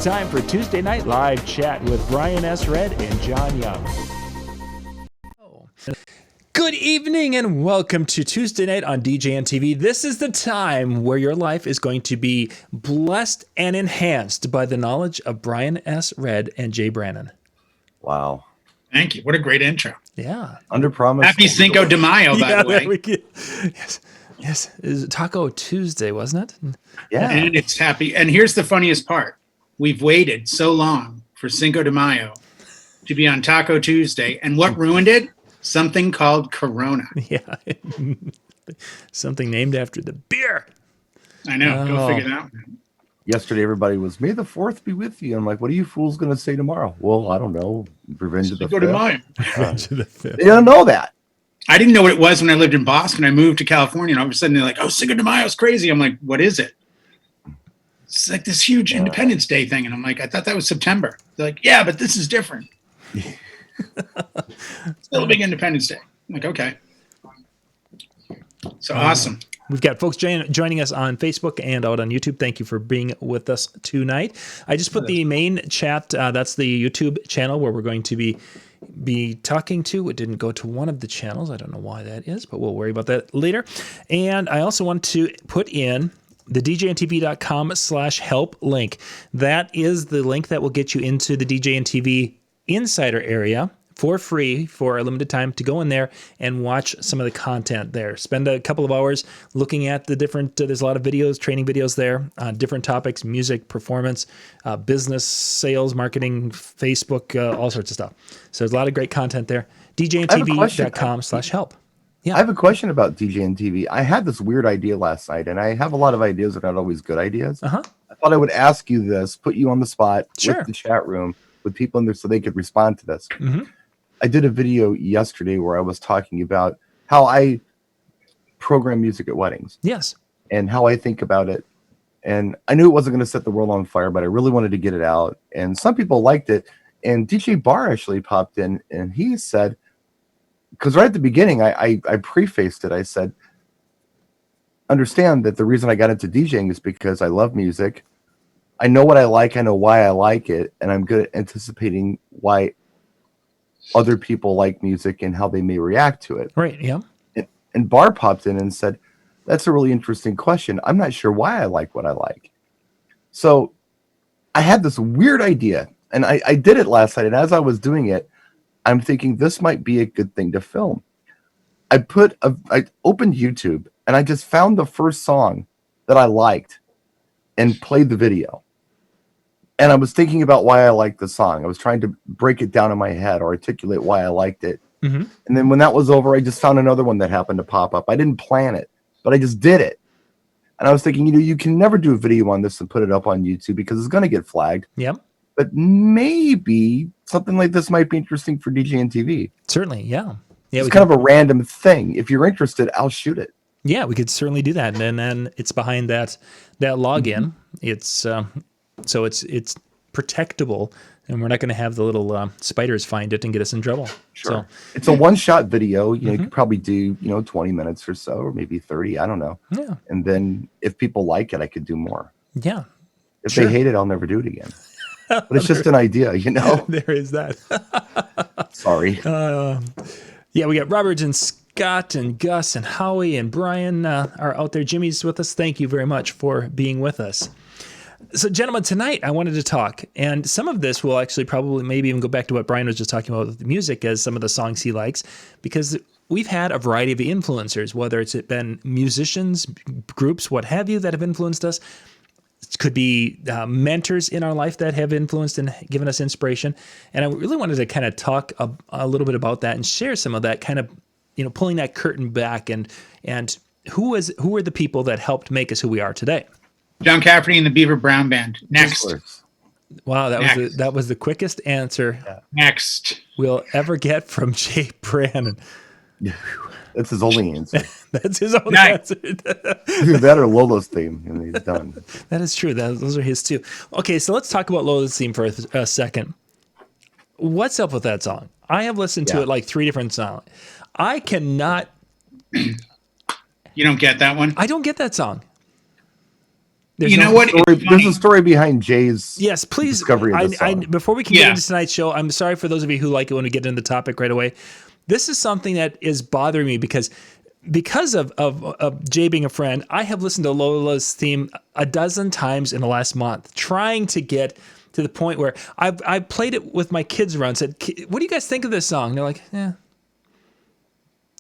It's time for Tuesday Night Live Chat with Brian S. Red and John Young. Good evening and welcome to Tuesday Night on DJN TV. This is the time where your life is going to be blessed and enhanced by the knowledge of Brian S. Red and Jay Brannan. Wow. Thank you. What a great intro. Yeah. Under promise. Happy Cinco de Mayo, by the way. Yes. It was Taco Tuesday, wasn't it? Yeah. And it's happy. And here's the funniest part. We've waited so long for Cinco de Mayo to be on Taco Tuesday. And what ruined it? Something called Corona. Yeah. Something named after the beer. I know. Go figure that out. Yesterday, everybody was, May the 4th be with you. I'm like, what are you fools going to say tomorrow? Well, I don't know. Revenge of the Cinco de Mayo. They don't know that. I didn't know what it was when I lived in Boston. I moved to California, and all of a sudden they're like, oh, Cinco de Mayo is crazy. I'm like, what is it? It's like this huge Independence Day thing. And I'm like, I thought that was September. They're like, yeah, but this is different. Still a big Independence Day. I'm like, okay. So awesome. We've got folks joining us on Facebook and out on YouTube. Thank you for being with us tonight. I just put the main chat. That's the YouTube channel where we're going to be talking to. It didn't go to one of the channels. I don't know why that is, but we'll worry about that later. And I also want to put in the djntv.com/help link. That is the link that will get you into the DJNTV Insider area for free for a limited time to go in there and watch some of the content there. Spend a couple of hours looking at the different, there's a lot of videos, training videos there on different topics, music, performance, business, sales, marketing, Facebook, all sorts of stuff. So there's a lot of great content there. djntv.com/help. Yeah. I have a question about DJN TV. I had this weird idea last night, and I have a lot of ideas that are not always good ideas. I thought I would ask you this, put you on the spot with the chat room, with people in there so they could respond to this. I did a video yesterday where I was talking about how I program music at weddings. Yes. And how I think about it. And I knew it wasn't going to set the world on fire, but I really wanted to get it out. And some people liked it. And DJ Barr actually popped in and he said, because right at the beginning, I prefaced it. I said, understand that the reason I got into DJing is because I love music. I know what I like. I know why I like it. And I'm good at anticipating why other people like music and how they may react to it. Right. Yeah. And Barr popped in and said, that's a really interesting question. I'm not sure why I like what I like. So I had this weird idea and I did it last night. And as I was doing it, I'm thinking this might be a good thing to film. I opened YouTube and I just found the first song that I liked and played the video. And I was thinking about why I liked the song. I was trying to break it down in my head or articulate why I liked it. And then when that was over, I just found another one that happened to pop up. I didn't plan it, but I just did it. And I was thinking, you can never do a video on this and put it up on YouTube because it's going to get flagged. Yep. But maybe something like this might be interesting for DJN TV. Certainly. Yeah. It's kind of a random thing. If you're interested, I'll shoot it. Yeah, we could certainly do that. And then it's behind that login. It's so it's protectable, and we're not going to have the little spiders find it and get us in trouble. Sure. So it's a one-shot video. You could probably do 20 minits or so, or maybe 30. I don't know. Yeah. And then if people like it, I could do more. Yeah. If they hate it, I'll never do it again. But it's just an idea, There is that. Sorry. Yeah, we got Robert and Scott and Gus and Howie and Brian are out there. Jimmy's with us. Thank you very much for being with us. So, gentlemen, tonight I wanted to talk, and some of this will actually probably maybe even go back to what Brian was just talking about with the music as some of the songs he likes, because we've had a variety of influencers, whether it's been musicians, groups, what have you, that have influenced us. It could be mentors in our life that have influenced and given us inspiration. And I really wanted to kind of talk a little bit about that and share some of that, kind of, pulling that curtain back and who are the people that helped make us who we are today. John Cafferty and the Beaver Brown Band. Next. Wow, that was the quickest answer Next we'll ever get from Jay Brannan. That's his only answer. That's his only answer. That or Lolo's theme, and he's done. That is true. Those are his too. Okay, so let's talk about Lolo's theme for a second. What's up with that song? I have listened to it like 3 different songs. I cannot. You don't get that one? I don't get that song. There's You no know what? Story, It's there's funny. a story behind Jay's Yes, please. discovery of this I, song. before we can get Yeah. into tonight's show, I'm sorry for those of you who like it when we get into the topic right away. This is something that is bothering me because of Jay being a friend, I have listened to Lola's theme a dozen times in the last month, trying to get to the point where I've played it with my kids around. Said, "What do you guys think of this song?" And they're like, "Yeah,"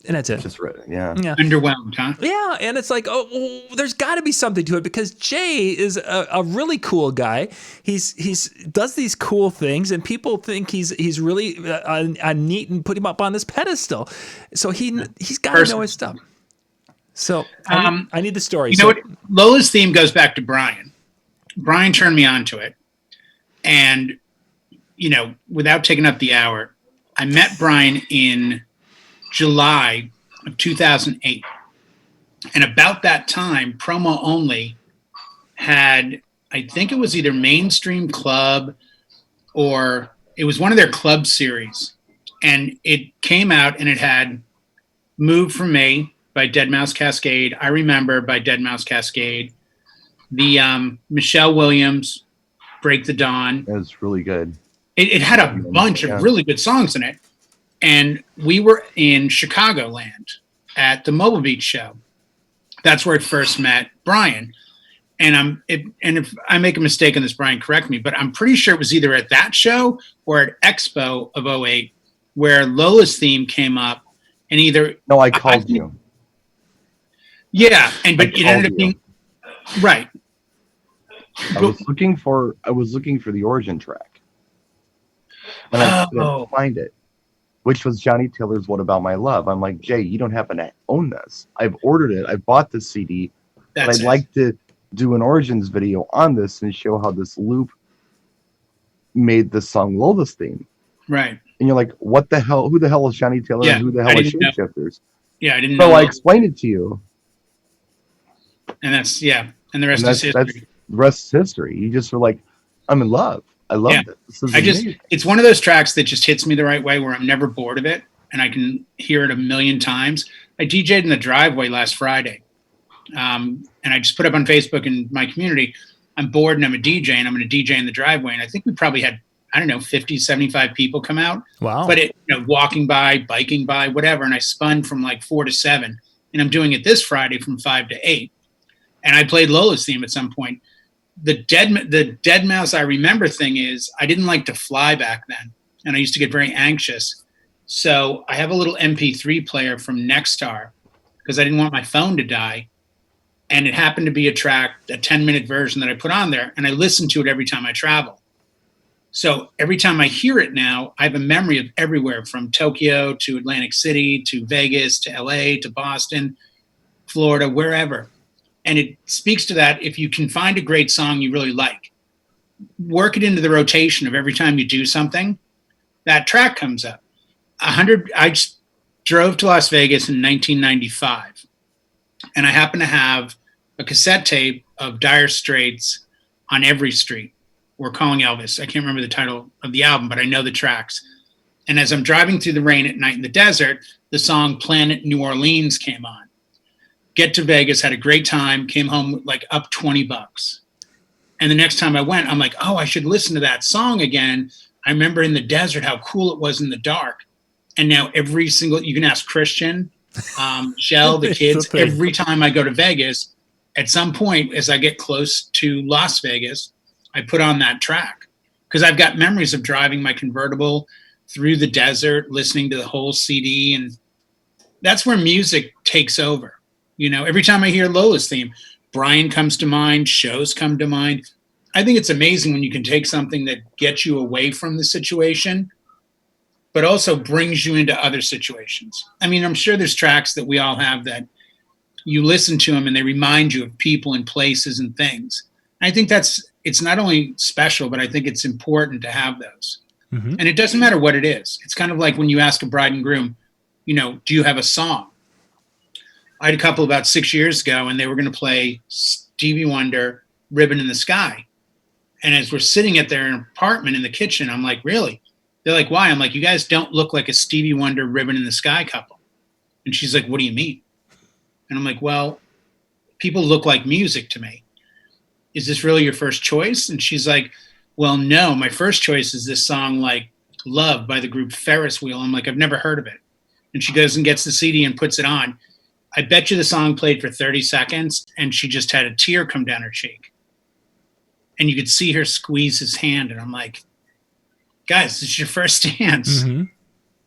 and that's it. Just written, yeah. Yeah. Underwhelmed, huh? Yeah, and it's like, oh, there's got to be something to it because Jay is a really cool guy. He's does these cool things, and people think he's really a neat and put him up on this pedestal. So he's got to know his stuff. So I need the story. You know what? Lola's theme goes back to Brian. Brian turned me on to it, and without taking up the hour, I met Brian in July of 2008. And about that time, Promo Only had, I think it was either Mainstream Club or it was one of their club series. And it came out and it had Move For Me by Deadmau5 Cascade, I Remember by Deadmau5 Cascade, the Michelle Williams, Break the Dawn. It was really good. It had a bunch of really good songs in it. And we were in Chicagoland at the Mobile Beach show. That's where I first met Brian. And if I make a mistake on this, Brian, correct me, but I'm pretty sure it was either at that show or at Expo of '08 where Lola's theme came up. And either No, I called you. Yeah, but it ended up being right. I was looking for the origin track, and I couldn't find it, which was Johnny Taylor's "What About My Love." I'm like, Jay, you don't happen to own this? I've ordered it. I bought the CD, but I'd like to do an origins video on this and show how this loop made the song Lola's theme. Right. And you're like, what the hell? Who the hell is Johnny Taylor? Yeah, and who the hell is Shapeshifters? Yeah, I didn't know. So I explained it to you. And that's, and the rest is history. The rest is history. You just were like, I'm in love. I love it. This is amazing. It's one of those tracks that just hits me the right way where I'm never bored of it and I can hear it a million times. I DJ'd in the driveway last Friday. And I just put up on Facebook and my community, I'm bored and I'm a DJ and I'm going to DJ in the driveway. And I think we probably had, 50, 75 people come out. Wow. But walking by, biking by, whatever. And I spun from like 4 to 7. And I'm doing it this Friday from 5 to 8. And I played Lola's theme at some point. The Deadmau5 I Remember thing is I didn't like to fly back then. And I used to get very anxious. So I have a little MP3 player from Nexstar because I didn't want my phone to die. And it happened to be a track, a 10-minute version that I put on there. And I listen to it every time I travel. So every time I hear it now, I have a memory of everywhere from Tokyo to Atlantic City to Vegas to LA to Boston, Florida, wherever. And it speaks to that. If you can find a great song you really like, work it into the rotation of every time you do something, that track comes up. I just drove to Las Vegas in 1995, and I happen to have a cassette tape of Dire Straits on Every Street. We're Calling Elvis. I can't remember the title of the album, but I know the tracks. And as I'm driving through the rain at night in the desert, the song Planet New Orleans came on. Get to Vegas, had a great time, came home like up $20. And the next time I went, I'm like, oh, I should listen to that song again. I remember in the desert how cool it was in the dark. And now you can ask Christian, Michelle, the kids, every time I go to Vegas, at some point as I get close to Las Vegas, I put on that track because I've got memories of driving my convertible through the desert, listening to the whole CD. And that's where music takes over. Every time I hear Lola's theme, Brian comes to mind, shows come to mind. I think it's amazing when you can take something that gets you away from the situation, but also brings you into other situations. I mean, I'm sure there's tracks that we all have that you listen to them and they remind you of people and places and things. I think it's not only special, but I think it's important to have those. Mm-hmm. And it doesn't matter what it is. It's kind of like when you ask a bride and groom, do you have a song? I had a couple about 6 years ago, and they were going to play Stevie Wonder, Ribbon in the Sky. And as we're sitting at their apartment in the kitchen, I'm like, really? They're like, why? I'm like, you guys don't look like a Stevie Wonder, Ribbon in the Sky couple. And she's like, what do you mean? And I'm like, well, people look like music to me. is this really your first choice? And she's like, well, no, my first choice is this song like Love by the group Ferris Wheel. I'm like, I've never heard of it. And she goes and gets the CD and puts it on. I bet you the song played for 30 seconds and she just had a tear come down her cheek. And you could see her squeeze his hand. And I'm like, guys, this is your first dance. Mm-hmm.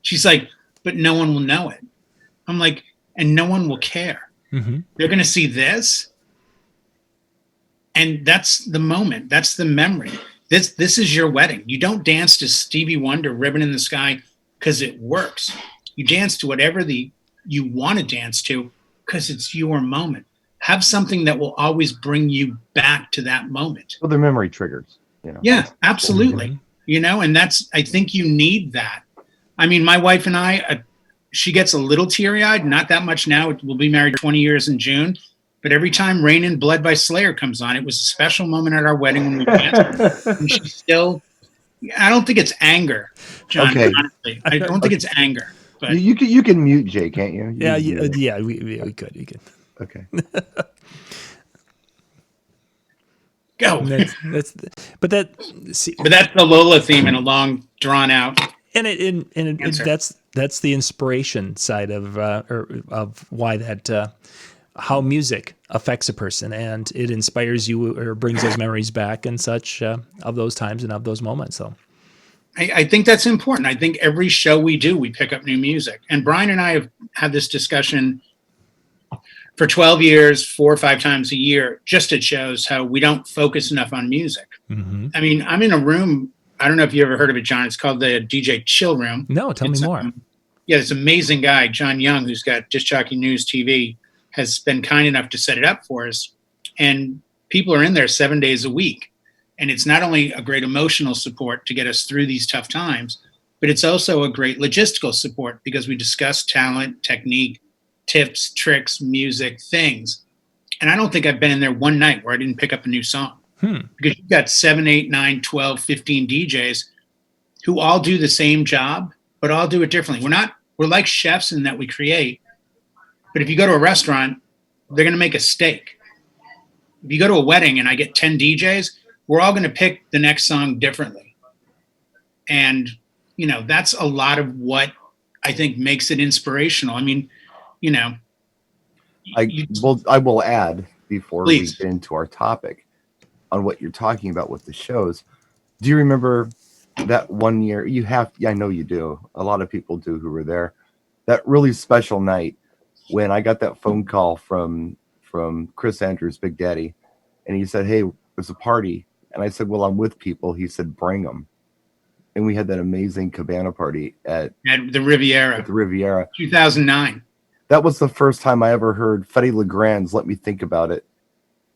She's like, but no one will know it. I'm like, and no one will care. Mm-hmm. They're going to see this. And that's the moment. That's the memory. This is your wedding. You don't dance to Stevie Wonder, Ribbon in the Sky, because it works. You dance to whatever you want to dance to because it's your moment. Have something that will always bring you back to that moment. Well, they're memory triggers. Yeah, absolutely. Mm-hmm. And I think you need that. I mean, my wife and I, she gets a little teary-eyed, not that much now. We'll be married 20 years in June. But every time Rain in Blood by Slayer comes on, it was a special moment at our wedding when we danced. And she still, I don't think it's anger, John, Okay. honestly. I don't think it's anger. But You can mute Jay, can't you? We could. Okay. go. But that's the Lola theme in a long, drawn out. That's the inspiration side of why that how music affects a person, and it inspires you or brings those memories back and such of those times and of those moments. So I think that's important. I think every show we do, we pick up new music. And Brian and I have had this discussion for 12 years, 4 or 5 times a year, just it shows how we don't focus enough on music. Mm-hmm. I mean, I'm in a room, I don't know if you ever heard of it, John. It's called the DJ Chill Room. No, tell me more. This amazing guy, John Young, who's got Disc Jockey News TV, has been kind enough to set it up for us. And people are in there 7 days a week. And it's not only a great emotional support to get us through these tough times, but it's also a great logistical support because we discuss talent, technique, tips, tricks, music, things. And I don't think I've been in there one night where I didn't pick up a new song. Because you've got 7, 8, 9, 12, 15 DJs who all do the same job, but all do it differently. We're like chefs in that we create. But if you go to a restaurant, they're going to make a steak. If you go to a wedding and I get 10 DJs, we're all going to pick the next song differently. And, that's a lot of what I think makes it inspirational. I mean, I will add before Please. we get into our topic on what you're talking about with the shows. Do you remember that one year I know you do. A lot of people do who were there. That really special night when I got that phone call from Chris Andrews, Big Daddy, and he said, "Hey, there's a party." And I said, "Well, I'm with people." He said, "Bring them." And we had that amazing cabana party at the Riviera. 2009. That was the first time I ever heard Fetty Legrand's "Let Me Think About It."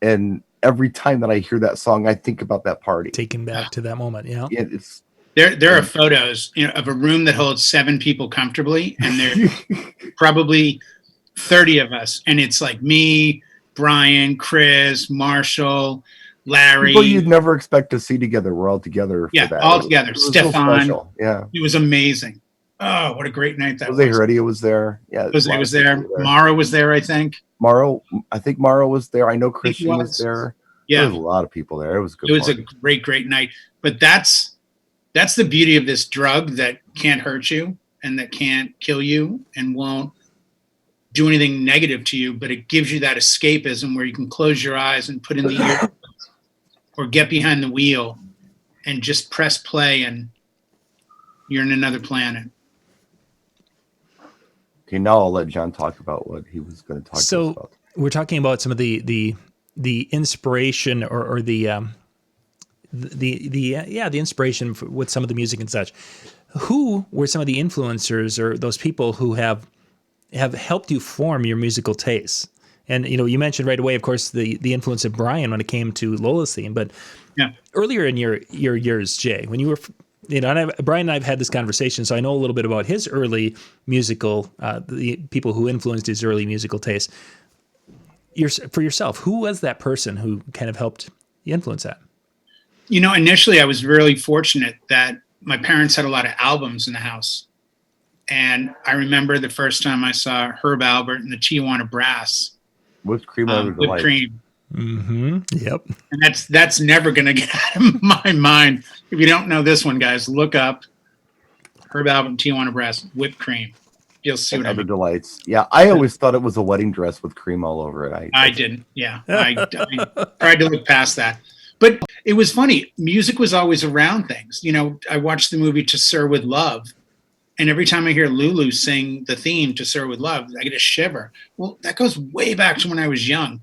And every time that I hear that song, I think about that party. Taken back to that moment, It's There are photos, of a room that holds 7 people comfortably, and there probably 30 of us, and it's like me, Brian, Chris, Marshall, Larry. People you'd never expect to see together. We're all together. Yeah, for that. all together. It was Stefan. So yeah, It was amazing. Oh, what a great night that was. Jose Heredia was there. Yeah, Jose was there. Mara was there, I think. I think Mara was there. I know Christian was there. Yeah, there was a lot of people there. It was good. It was a great night. But that's the beauty of this drug that can't hurt you and that can't kill you and won't do anything negative to you, but it gives you that escapism where you can close your eyes and put in the ear or get behind the wheel and just press play and you're in another planet. Okay, now I'll let John talk about what he was going to talk to us about. We're talking about some of the inspiration or the inspiration with some of the music and such. Who were some of the influencers or those people who have helped you form your musical tastes? And you mentioned right away, of course, the influence of Brian when it came to Lola's theme. But earlier in your years, Jay, when you were, Brian and I have had this conversation, so I know a little bit about his early musical, the people who influenced his early musical taste. For yourself, who was that person who kind of helped you influence that? Initially I was really fortunate that my parents had a lot of albums in the house. And I remember the first time I saw Herb Albert and the Tijuana Brass. Whipped cream. Whipped cream. Yep. And that's never going to get out of my mind. If you don't know this one, guys, look up Herb album Tijuana Brass, Whipped Cream. You'll see And what I other mean. delights. Yeah, I always thought it was a wedding dress with cream all over it. I didn't. Yeah. I tried to look past that. But it was funny. Music was always around things. You know, I watched the movie To Sir with Love, and every time I hear Lulu sing the theme To Sir with Love, I get a shiver. Well, that goes way back to when I was young.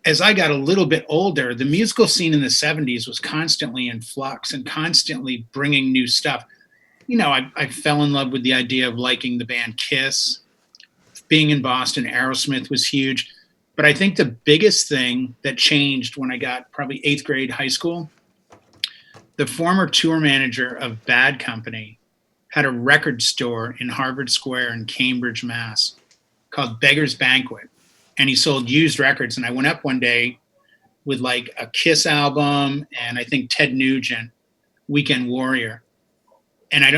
As I got a little bit older, the musical scene in the 70s was constantly in flux and constantly bringing new stuff. You know, I fell in love with the idea of liking the band Kiss. Being in Boston, Aerosmith was huge. But I think the biggest thing that changed when I got probably eighth grade high school, the former tour manager of Bad Company had a record store in Harvard Square in Cambridge, Mass, called Beggar's Banquet. And he sold used records. And I went up one day with like a Kiss album and I think Ted Nugent, Weekend Warrior. And I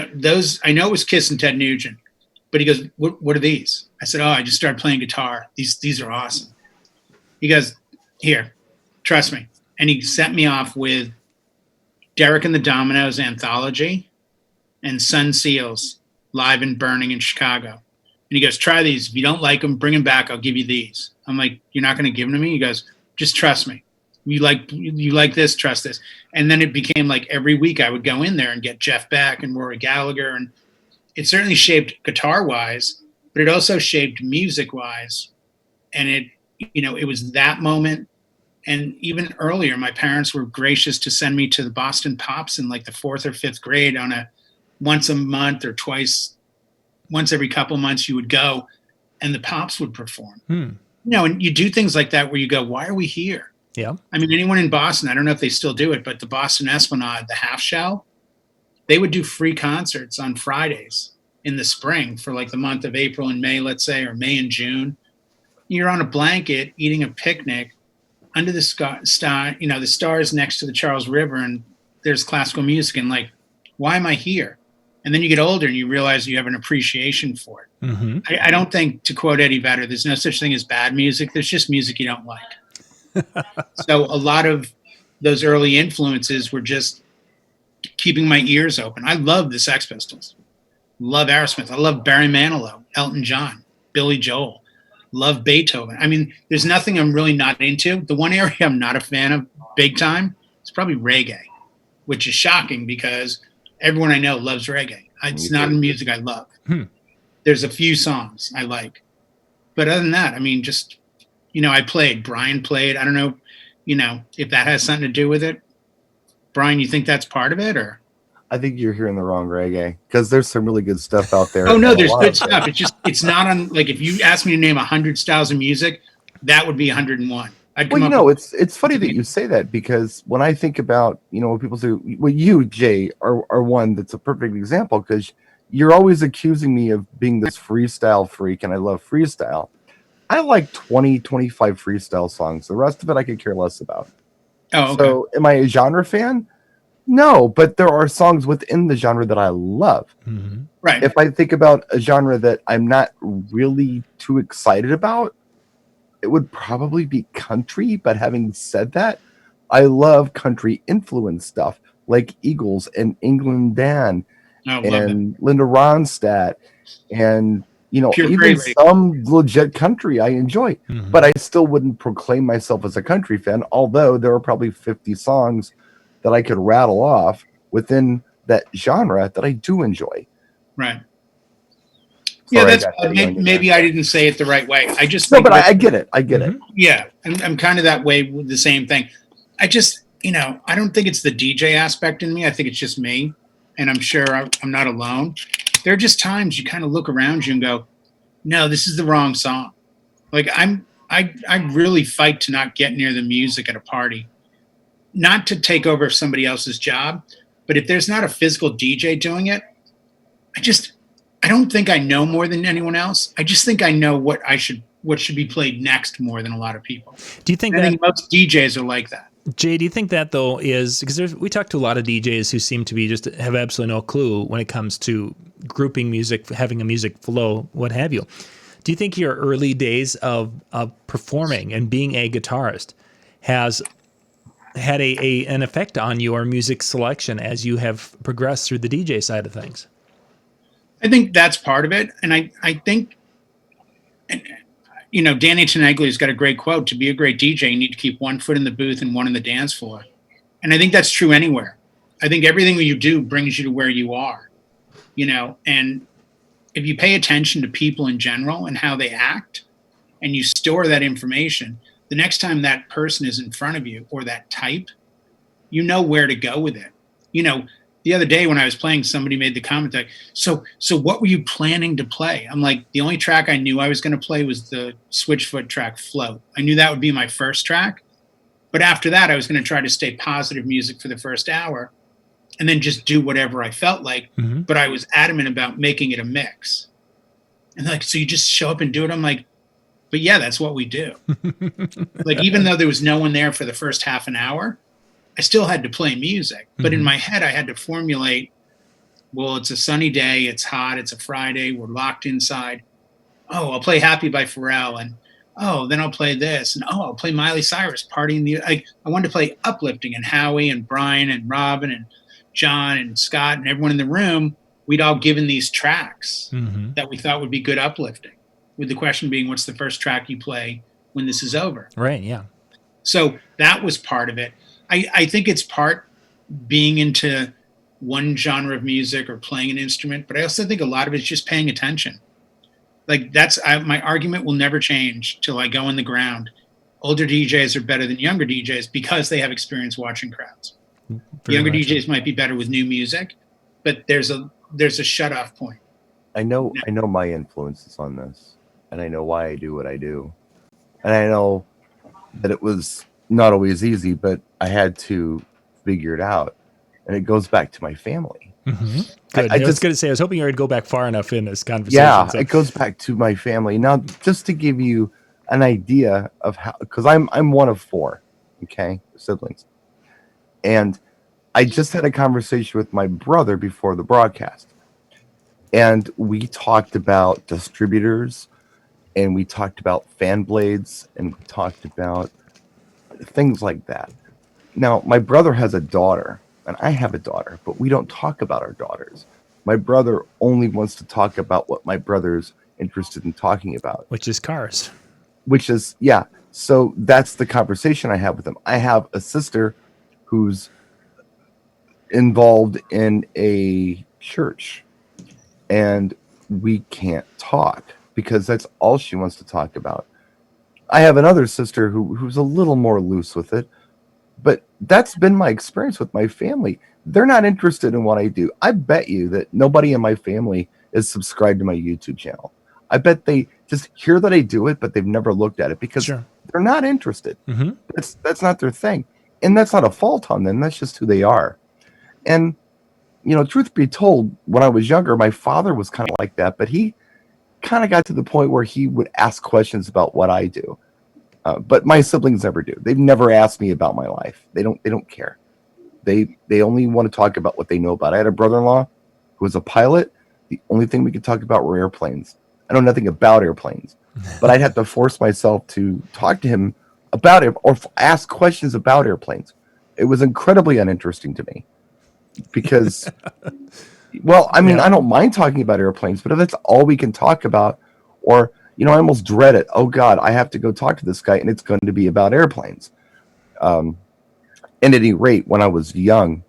know it was Kiss and Ted Nugent, but he goes, what are these? I said, oh, I just started playing guitar. These are awesome. He goes, here, trust me. And he sent me off with Derek and the Dominoes anthology and Sun Seals live and burning in Chicago. And he goes, try these. If you don't like them, bring them back. I'll give you these. I'm like, you're not going to give them to me? He goes, just trust me. You like this, trust this. And then it became like every week I would go in there and get Jeff Beck and Rory Gallagher. And it certainly shaped guitar-wise, but it also shaped music-wise. And it was that moment. And even earlier, my parents were gracious to send me to the Boston Pops in like the 4th or 5th grade on a once a month or once every couple months you would go and the Pops would perform. And you do things like that where you go, why are we here? Yeah. I mean, anyone in Boston, I don't know if they still do it, but the Boston Esplanade, the half shell, they would do free concerts on Fridays in the spring for like the month of April and May, let's say, or May and June. You're on a blanket eating a picnic under the the stars next to the Charles River, and there's classical music, and like, why am I here? And then you get older and you realize you have an appreciation for it. Mm-hmm. I don't think, to quote Eddie Vedder, there's no such thing as bad music. There's just music you don't like. So a lot of those early influences were just keeping my ears open. I love the Sex Pistols, love Aerosmith. I love Barry Manilow, Elton John, Billy Joel, love Beethoven. I mean, there's nothing I'm really not into. The one area I'm not a fan of big time is probably reggae, which is shocking because everyone I know loves reggae. It's not music I love. There's a few songs I like. But other than that, I mean, just, Brian played. I don't know, if that has something to do with it. Brian, you think that's part of it, or? I think you're hearing the wrong reggae because there's some really good stuff out there. Oh no, there's good stuff. It's not on, like, if you ask me to name 100 styles of music, that would be 101. It's funny that you say that because when I think about, when people say, well, you, Jay, are one that's a perfect example because you're always accusing me of being this freestyle freak, and I love freestyle. I like 20, 25 freestyle songs. The rest of it I could care less about. Oh, okay. So am I a genre fan? No, but there are songs within the genre that I love. Mm-hmm. Right. If I think about a genre that I'm not really too excited about, it would probably be country. But having said that, I love country influence stuff like Eagles and England Dan and Linda Ronstadt and even some legit country I enjoy. Mm-hmm. But I still wouldn't proclaim myself as a country fan, although there are probably 50 songs that I could rattle off within that genre that I do enjoy. Right. Sorry, yeah, maybe I didn't say it the right way. I just think I get it. I get it. Yeah, I'm kind of that way with the same thing. I just, I don't think it's the DJ aspect in me. I think it's just me, and I'm sure I'm not alone. There are just times you kind of look around you and go, no, this is the wrong song. Like I really fight to not get near the music at a party. Not to take over somebody else's job, but if there's not a physical DJ doing it, I don't think I know more than anyone else. I just think I know what should be played next more than a lot of people. Do you think I think most DJs are like that? Jay, do you think that though is because we talk to a lot of DJs who seem to be just have absolutely no clue when it comes to grouping music, having a music flow, what have you. Do you think your early days of performing and being a guitarist has had an effect on your music selection as you have progressed through the DJ side of things. I think that's part of it. And I think, Danny Tenegly's got a great quote: to be a great DJ, you need to keep one foot in the booth and one in the dance floor. And I think that's true anywhere. I think everything that you do brings you to where you are, and if you pay attention to people in general and how they act, and you store that information, the next time that person is in front of you or that type, you know where to go with it. The other day when I was playing, somebody made the comment like, so what were you planning to play? I'm like, the only track I knew I was going to play was the Switchfoot track Float. I knew that would be my first track. But after that, I was going to try to stay positive music for the first hour and then just do whatever I felt like. Mm-hmm. But I was adamant about making it a mix. And like, so you just show up and do it? I'm like, but yeah, that's what we do. Like, even though there was no one there for the first half an hour, I still had to play music. But in my head, I had to formulate, well, it's a sunny day, it's hot, it's a Friday, we're locked inside. Oh, I'll play Happy by Pharrell. And oh, then I'll play this. And oh, I'll play Miley Cyrus, Party in the... I wanted to play uplifting, and Howie and Brian and Robin and John and Scott and everyone in the room, we'd all given these tracks that we thought would be good uplifting, with the question being, what's the first track you play when this is over? Right, yeah. So that was part of it. I think it's part being into one genre of music or playing an instrument, but I also think a lot of it's just paying attention. Like, my argument will never change till I go in the ground. Older DJs are better than younger DJs because they have experience watching crowds. Younger DJs might be better with new music, but there's a shut-off point. I know my influences on this, and I know why I do what I do. And I know that it was not always easy, but I had to figure it out. And it goes back to my family. Mm-hmm. Good. I was going to say, I was hoping you would go back far enough in this conversation. Yeah, so. It goes back to my family. Now, just to give you an idea of how, because I'm one of 4, okay, siblings. And I just had a conversation with my brother before the broadcast. And we talked about distributors, and we talked about fan blades, and we talked about things like that. Now, my brother has a daughter, and I have a daughter, but we don't talk about our daughters. My brother only wants to talk about what my brother's interested in talking about. Which is cars. Which is, yeah. So that's the conversation I have with him. I have a sister who's involved in a church, and we can't talk because that's all she wants to talk about. I have another sister who's a little more loose with it, but that's been my experience with my family. They're not interested in what I do. I bet you that nobody in my family is subscribed to my YouTube channel. I bet they just hear that I do it, but they've never looked at it because they're not interested. Mm-hmm. That's not their thing. And that's not a fault on them. That's just who they are. And, truth be told, when I was younger, my father was kind of like that, but he kind of got to the point where he would ask questions about what I do. But my siblings never do. They've never asked me about my life. They don't care. They only want to talk about what they know about. I had a brother-in-law who was a pilot. The only thing we could talk about were airplanes. I know nothing about airplanes, but I'd have to force myself to talk to him about it or ask questions about airplanes. It was incredibly uninteresting to me because, well, I mean, I don't mind talking about airplanes, but if that's all we can talk about, or, I almost dread it. Oh God, I have to go talk to this guy and it's going to be about airplanes. And at any rate, when I was young,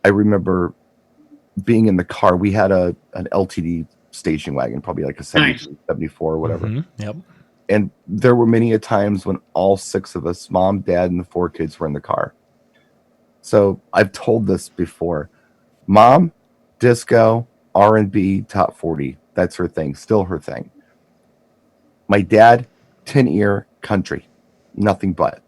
I remember being in the car. We had an LTD station wagon, probably like a 74 or whatever. Mm-hmm. Yep. And there were many a times when all 6 of us, mom, dad, and the 4 kids were in the car. So I've told this before. Mom, disco, R&B, top 40. That's her thing. Still her thing. My dad, tin ear, country. Nothing but.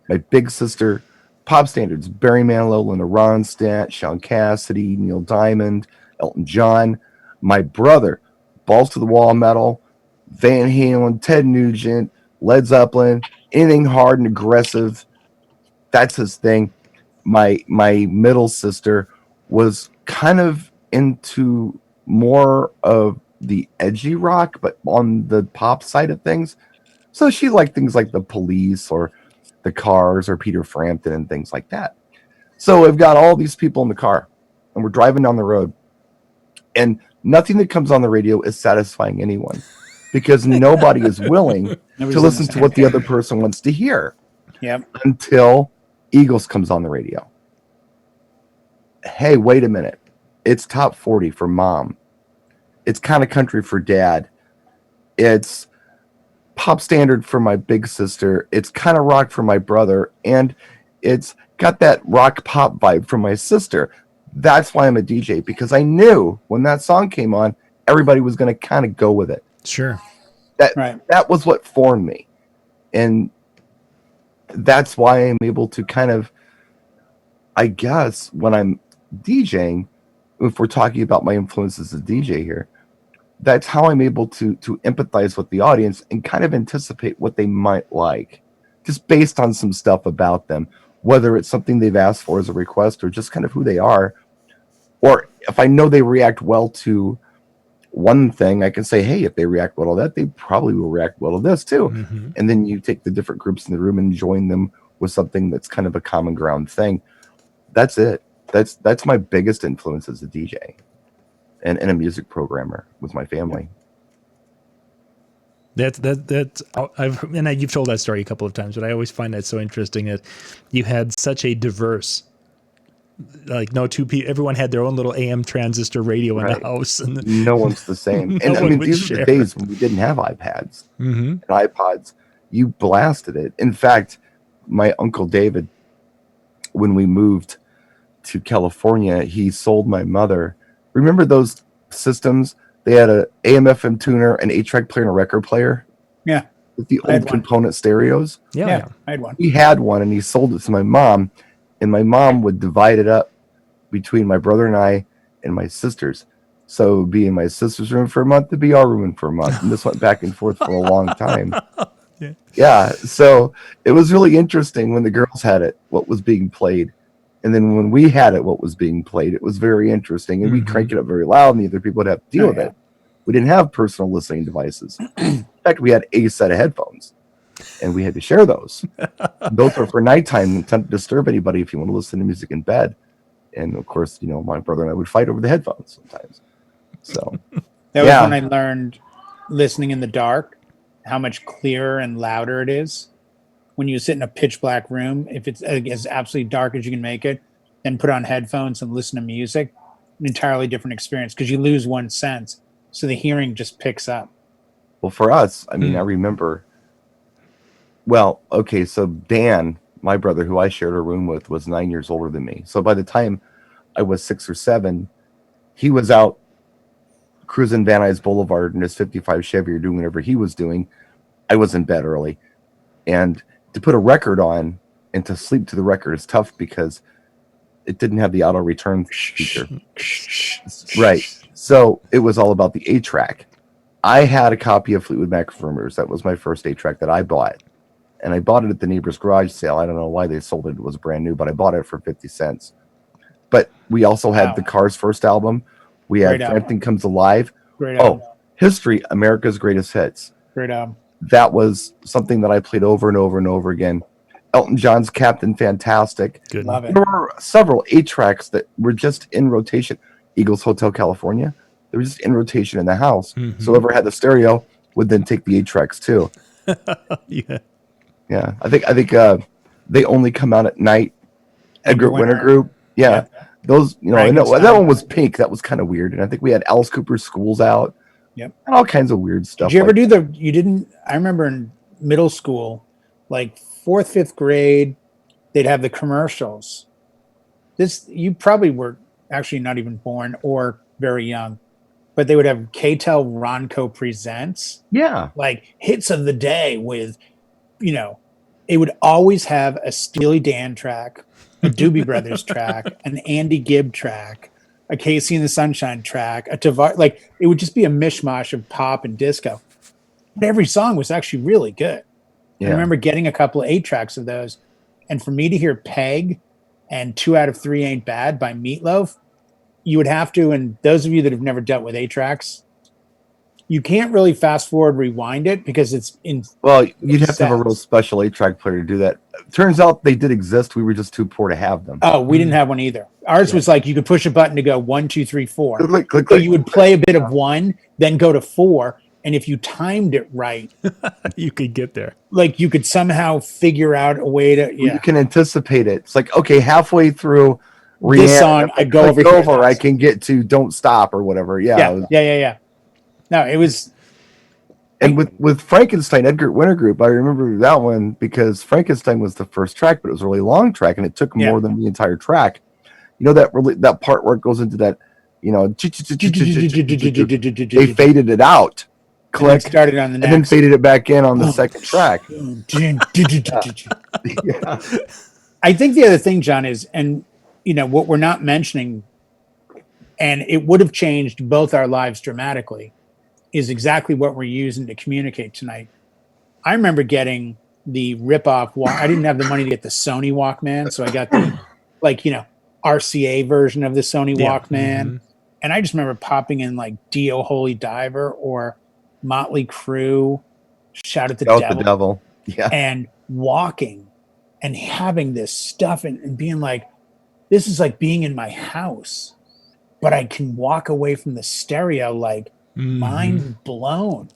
My big sister, pop standards. Barry Manilow, Linda Ronstadt, Sean Cassidy, Neil Diamond, Elton John. My brother, balls to the wall metal, Van Halen, Ted Nugent, Led Zeppelin, anything hard and aggressive. That's his thing. My middle sister was kind of into more of the edgy rock, but on the pop side of things. So she liked things like the Police or the Cars or Peter Frampton and things like that. So I've got all these people in the car, and we're driving down the road, and nothing that comes on the radio is satisfying anyone because nobody is willing to listen to what the other person wants to hear. Yep. Until Eagles comes on the radio. Hey, wait a minute. It's top 40 for mom. It's kind of country for dad. It's pop standard for my big sister. It's kind of rock for my brother. And it's got that rock pop vibe from my sister. That's why I'm a DJ, because I knew when that song came on, everybody was going to kind of go with it. Sure. That was what formed me. And that's why I'm able to kind of, I guess, when I'm DJing, if we're talking about my influence as a DJ here, that's how I'm able to empathize with the audience and kind of anticipate what they might like, just based on some stuff about them, whether it's something they've asked for as a request or just kind of who they are. Or if I know they react well to one thing, I can say, hey, if they react well to that, they probably will react well to this too. Mm-hmm. And then you take the different groups in the room and join them with something that's kind of a common ground thing. That's it. That's my biggest influence as a DJ and a music programmer with my family. You've told that story a couple of times, but I always find that so interesting that you had such a diverse, like no two people, everyone had their own little AM transistor radio in the house, and no one's the same. And I mean, these are the days when we didn't have iPads and iPods. You blasted it. In fact, my Uncle David, when we moved to California, he sold my mother. Remember those systems? They had a AM/FM tuner, an 8-track player, and a record player. Yeah, with the old component stereos. Yeah, I had one. He had one, and he sold it to my mom, and my mom would divide it up between my brother and I and my sisters. So it would be in my sister's room for a month, it'd be our room for a month, and this went back and forth for a long time. Yeah. So it was really interesting when the girls had it, what was being played. And then when we had it, what was being played, it was very interesting. And we'd crank it up very loud, and the other people would have to deal with it. We didn't have personal listening devices. In fact, we had a set of headphones, and we had to share those. Those were for nighttime, intent to disturb anybody if you want to listen to music in bed. And of course, my brother and I would fight over the headphones sometimes. So that was when I learned listening in the dark, how much clearer and louder it is. When you sit in a pitch black room, if it's as absolutely dark as you can make it, then put on headphones and listen to music, an entirely different experience because you lose one sense. So the hearing just picks up. Well, for us, I mean, I remember, so Dan, my brother, who I shared a room with, was 9 years older than me. So by the time I was 6 or 7, he was out cruising Van Nuys Boulevard in his 55 Chevy or doing whatever he was doing. I was in bed early. And to put a record on and to sleep to the record is tough because it didn't have the auto return feature. Right. So it was all about the 8-track. I had a copy of Fleetwood Mac Rumors. That was my first 8-track that I bought. And I bought it at the neighbor's garage sale. I don't know why they sold it. It was brand new, but I bought it for 50 cents. But we also had the Cars' first album. We had Frampton Comes Alive. Great album. History, America's Greatest Hits. Great album. That was something that I played over and over and over again. Elton John's Captain Fantastic. Good. Love it. There were several 8-tracks that were just in rotation. Eagles Hotel California. They were just in rotation in the house. So whoever had the stereo would then take the 8-tracks too. Yeah. I think they only come out at night. Edgar Winter Group. Yeah. Those, that one was Pink. That was kind of weird. And I think we had Alice Cooper's Schools out. Yep. And all kinds of weird stuff. Did you ever I remember in middle school, like 4th, 5th grade, they'd have the commercials. You probably were actually not even born or very young, but they would have KTEL Ronco Presents. Yeah. Like hits of the day with, it would always have a Steely Dan track, a Doobie Brothers track, an Andy Gibb track, a Casey and the Sunshine track, a Tavar, like it would just be a mishmash of pop and disco. But every song was actually really good. Yeah. I remember getting a couple of 8-tracks of those. And for me to hear Peg and 2 Out of 3 Ain't Bad by Meatloaf, you would have to, and those of you that have never dealt with 8-tracks, you can't really fast forward, rewind it because it's in. Well, you'd have to have a sets. real special 8-track player to do that. Turns out they did exist. We were just too poor to have them. Oh, we didn't have one either. Ours was like you could push a button to go 1, 2, 3, 4. Click, click, So click. you would play a bit of 1, then go to 4, and if you timed it right, You could get there. like you could somehow figure out a way to You can anticipate it. It's like, okay, halfway through This Rihanna, song, if I go click over here, I that's- can get to Don't Stop or whatever. yeah. No, it was And with Frankenstein, Edgar Winter Group, I remember that one because Frankenstein was the first track, but it was a really long track, and it took more than the entire track. You know that part where it goes into that, they faded it out, click, started on the next, and then faded it back in on the second track. Yeah. I think the other thing, John, is, and what we're not mentioning, and it would have changed both our lives dramatically, is exactly what we're using to communicate tonight. I remember getting the rip-off I didn't have the money to get the Sony Walkman, so I got the RCA version of the Sony Walkman. And I just remember popping in like Dio Holy Diver or Motley Crue, Shout at the Devil. Yeah. And walking and having this stuff and being like, this is like being in my house, but I can walk away from the stereo like mind blown.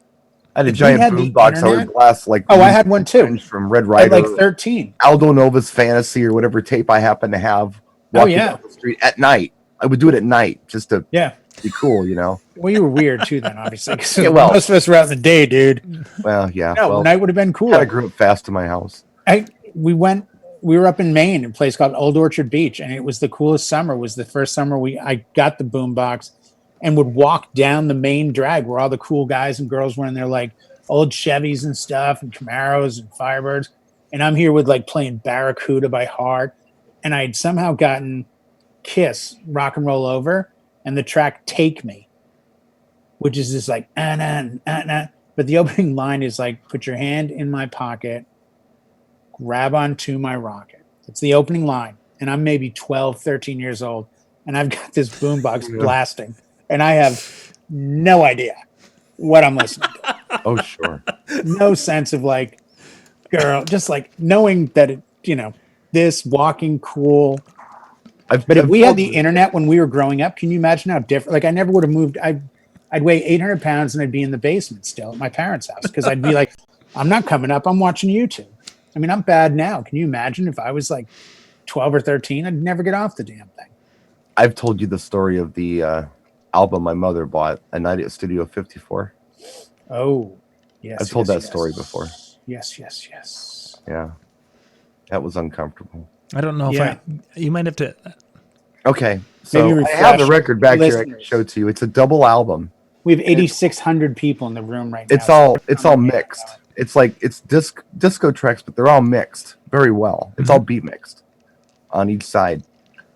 I had a giant boombox out of glass. I had one too. From Red Rider. At like 13. Aldo Nova's Fantasy or whatever tape I happen to have. Walking down the street at night. I would do it at night just to be cool, Well, you were weird too then, obviously. Most of us were out in the day, dude. Well, yeah. No, night would have been cool. I grew up fast to my house. We were up in Maine in a place called Old Orchard Beach, and it was the coolest summer. It was the first summer I got the boombox and would walk down the main drag where all the cool guys and girls were in their like old Chevys and stuff and Camaros and Firebirds. And I'm here with like playing Barracuda by heart. And I'd somehow gotten Kiss, Rock and Roll Over, and the track Take Me, which is this like, but the opening line is like, put your hand in my pocket, grab onto my rocket. It's the opening line. And I'm maybe 12, 13 years old. And I've got this boombox blasting. And I have no idea what I'm listening to. Oh, sure. No sense of like, girl, just like knowing that, this walking cool. But if we had the internet when we were growing up, can you imagine how different? Like I never would have moved. I'd weigh 800 pounds and I'd be in the basement still at my parents' house because I'd be like, I'm not coming up. I'm watching YouTube. I mean, I'm bad now. Can you imagine if I was like 12 or 13? I'd never get off the damn thing. I've told you the story of the album my mother bought, A Night at Studio 54. Oh, yes. I've told that story before. Yes. Yeah. That was uncomfortable. I don't know if you might have to. Okay. So I have the record back here. I can show it to you. It's a double album. We have 8,600 people in the room right now. It's all mixed. It's like it's disco tracks, but they're all mixed very well. It's all beat mixed on each side.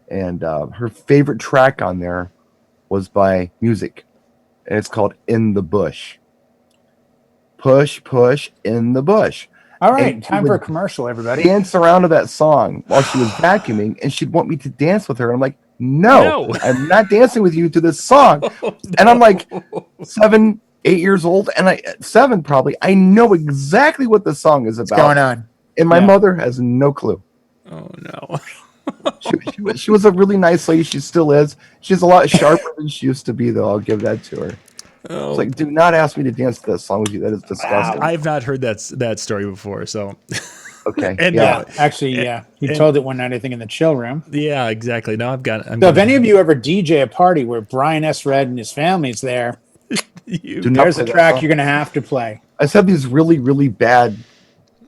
And her favorite track on there was by Music, and it's called In the Bush. Push, push, in the bush. All right, time for a commercial, everybody. Dance around to that song while she was vacuuming, and she'd want me to dance with her. I'm like, no, I'm not dancing with you to this song. And I'm like 7, 8 years old, and 7 probably. I know exactly what the song is about. What's going on? And my mother has no clue. Oh no. She was a really nice lady. She still is. She's a lot sharper than she used to be, though. I'll give that to her. Oh. It's like, do not ask me to dance to that song with you. That is disgusting. I've not heard that story before. So okay, and actually, he told it one night, I think, in the chill room. Yeah, exactly. No, if any of you ever DJ a party where Brian S. Red and his family's there, there's a track you're going to have to play. I just have these really, really bad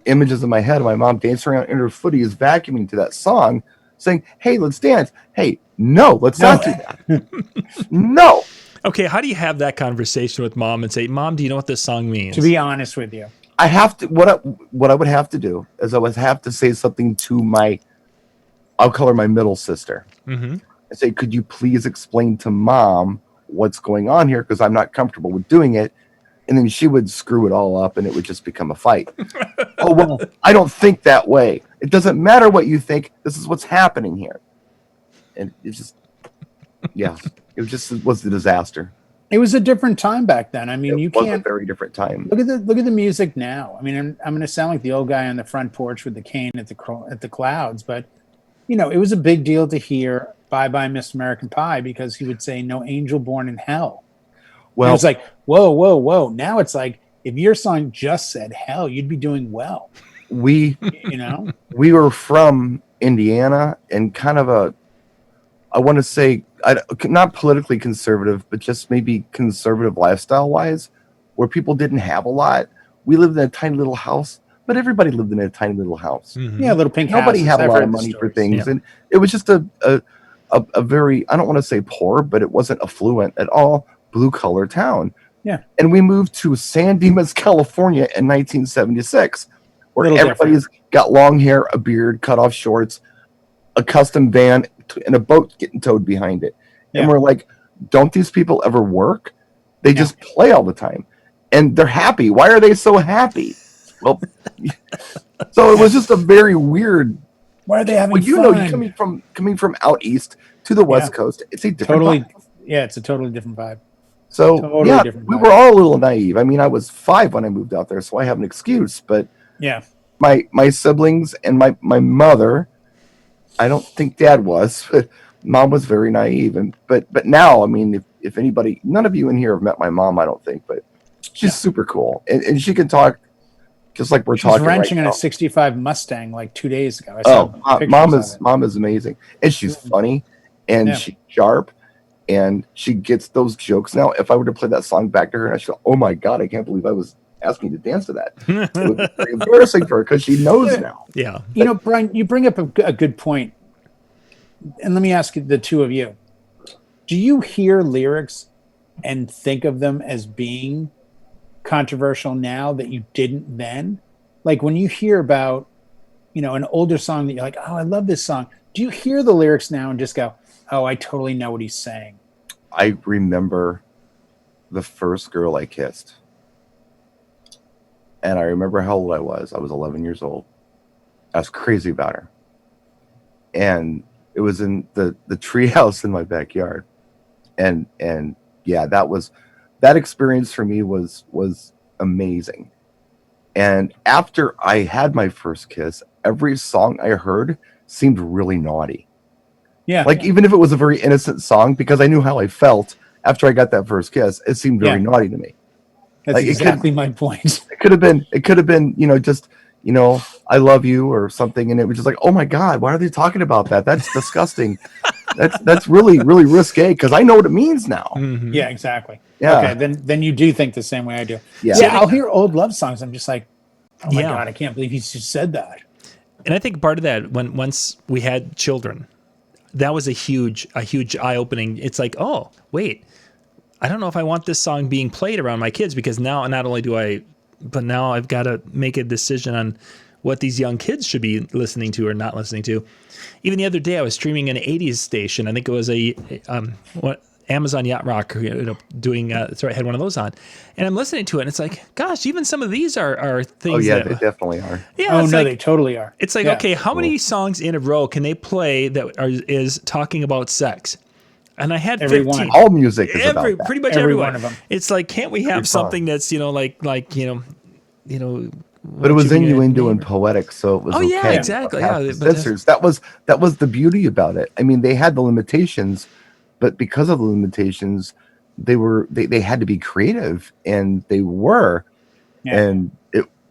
images in my head of my mom dancing around in her footies, vacuuming to that song, saying, "Hey, let's dance." Hey, no, let's not do that. No. Okay, how do you have that conversation with mom and say, "Mom, do you know what this song means?" To be honest with you, I have to. What I would have to do is I would have to say something to I'll call her my middle sister. Mm-hmm. I say, "Could you please explain to Mom what's going on here? Because I'm not comfortable with doing it." And then she would screw it all up, and it would just become a fight. Oh well, I don't think that way. It doesn't matter what you think. This is what's happening here, and it just, it was a disaster. It was a different time back then. I mean, you was a can't very different time. look at the music now. I mean, I'm going to sound like the old guy on the front porch with the cane at the clouds, but it was a big deal to hear "Bye Bye Miss American Pie" because he would say "No angel born in hell." And it Well, was like, whoa, whoa, whoa. Now it's like if your song just said hell, you'd be doing well. we You know? we were from Indiana and kind of I want to say not politically conservative, but just maybe conservative lifestyle wise, where people didn't have a lot. We lived in a tiny little house, but everybody lived in a tiny little house. Mhm. Yeah, little pink Nobody houses. had a I've lot heard of the money for stories. things, Yeah. and it was just a very, I don't want to say poor, but it wasn't affluent at all, blue collar town. Yeah. And we moved to San Dimas, California in 1976, where Little everybody's got long hair, a beard, cut off shorts, a custom van, and a boat getting towed behind it. And Yeah. we're like, don't these people ever work? They Yeah. just play all the time. And they're happy. Why are they so happy? Well, so it was just a very weird. Why are they having Well, you fun? know, coming from out east to the West Coast, it's a different Totally. vibe. Yeah, it's a totally different vibe. So Totally yeah, different we vibe. were all a little naive. I mean, I was 5 when I moved out there, so I have an excuse. But Yeah. my siblings and my mother, I don't think Dad was, but Mom was very naive. And but now, I mean, if anybody, none of you in here have met my mom, I don't think, but she's super cool, and she can talk just like we're She was talking right wrenching on now. a 65 Mustang like 2 days ago. I saw pictures Mom of is it. mom is amazing, and she's funny, and Yeah. she's sharp, and she gets those jokes. Now, if I were to play that song back to her, and I should go, "Oh my god, I can't believe I was asking you to dance to that," it would be very embarrassing for her because she knows now. Yeah. Brian, you bring up a good point. And let me ask the two of you. Do you hear lyrics and think of them as being controversial now that you didn't then? Like when you hear about, an older song that you're like, oh, I love this song. Do you hear the lyrics now and just go, oh, I totally know what he's saying? I remember the first girl I kissed, and I remember how old I was. I was 11 years old. I was crazy about her, and it was in the tree house in my backyard, and yeah, that experience for me was amazing. And after I had my first kiss, every song I heard seemed really naughty. Yeah. Like even if it was a very innocent song, because I knew how I felt after I got that first kiss, it seemed very naughty to me. That's like, exactly my point. It could have been, just, I love you or something, and it was just like, oh my god, why are they talking about that? That's disgusting. that's really, really risque because I know what it means now. Mhm. Yeah, exactly. Yeah. Okay, then you do think the same way I do. Yeah. Yeah, I'll hear old love songs. I'm just like, oh my Yeah. god, I can't believe he just said that. And I think part of that, once we had children, that was a huge eye opening. It's like, oh wait, I don't know if I want this song being played around my kids, because now not only do I, but now I've got to make a decision on what these young kids should be listening to or not listening to. Even the other day, I was streaming an 80s station. I think it was Amazon Yacht Rock, doing, sorry, I had one of those on, and I'm listening to it, and it's like, gosh, even some of these are things. Oh yeah, that, they definitely are. yeah. Oh it's no, like, they totally are. it's like, Yeah. okay, how many songs in a row can they play that is talking about sex? And I had Every 15. one. All music is about that. Pretty much Every everyone. one of them. It's like, can't we have song. something that's But it was innuendo and poetic, so it was Oh, okay. yeah, exactly. Yeah, Past the but censors. That was the beauty about it. I mean, they had the limitations, but because of the limitations, they had to be creative, and they were, and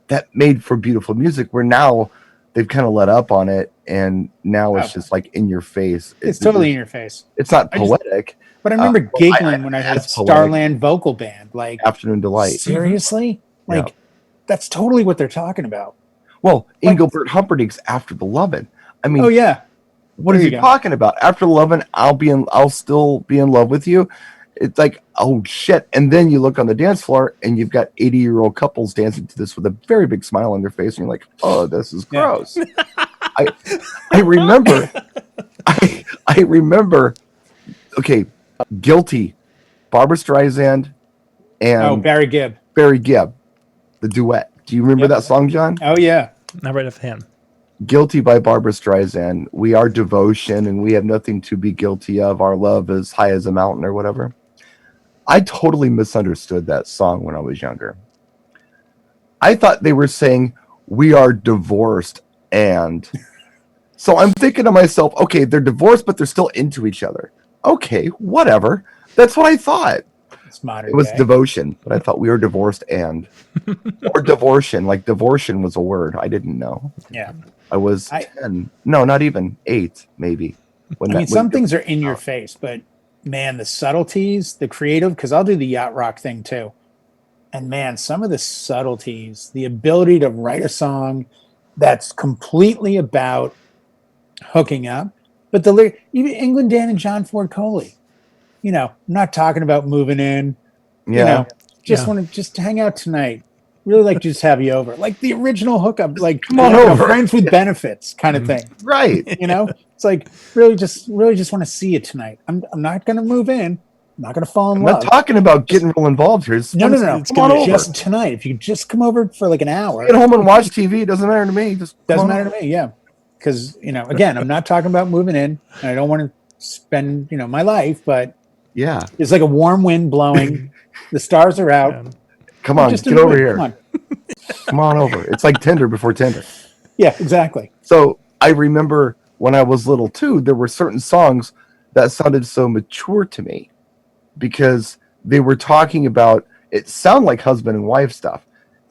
that made for beautiful music. Where now they've kind of let up on it, and now it's just like in your face. It's totally in your face. It's not poetic. But I remember giggling when I heard that's poetic. Starland Vocal Band. Like, Afternoon Delight. seriously? Yeah. Like, that's totally what they're talking about. Well, Engelbert Humperdinck's After the Lovin'. I mean, Oh yeah. what There is you he go. talking about? After the lovin', I'll still be in love with you. It's like, oh shit. And then you look on the dance floor and you've got 80-year-old couples dancing to this with a very big smile on their face, and you're like, oh, this is gross. I remember I remember, okay, Guilty, Barbra Streisand and Barry Gibb. the duet. Do you remember that song, John? Oh yeah. Not right offhand. Guilty by Barbra Streisand. We are devotion and we have nothing to be guilty of. Our love is high as a mountain or whatever. I totally misunderstood that song when I was younger. I thought they were saying we are divorced, and so I'm thinking to myself, okay, they're divorced, but they're still into each other. Okay, whatever. That's what I thought. It's It modern was day. devotion, but I thought we were divorced and or divortion. Like divortion was a word I didn't know. Yeah. I was I 10. No, not even 8, maybe. I mean, some things are in your face, but man, the subtleties, the creative, because I'll do the yacht rock thing too. And man, some of the subtleties, the ability to write a song that's completely about hooking up, but even England Dan and John Ford Coley, I'm not talking about moving in, you Yeah. know, just Yeah. want to just hang out tonight. Really like to just have you over, like the original hookup, like Come on over. friends with benefits kind of thing. Right. It's like really just want to see you tonight. I'm not gonna move in. I'm not gonna fall in I'm love. not talking about getting real involved here. Just No, wanna no, say, no. It's come on gonna be over. Just tonight. If you just come over for like an hour, Stay at home and watch TV. It doesn't matter to me. Just come doesn't on matter over. to me. Yeah, because again, I'm not talking about moving in, and I don't want to spend my life, but Yeah. it's like a warm wind blowing. The stars are out. Yeah. Come I'm on, just in get the over mood. here. Come on. Come on over. It's like Tinder before Tinder. Yeah, exactly. So I remember when I was little too, there were certain songs that sounded so mature to me because they were talking about it sounded like husband and wife stuff.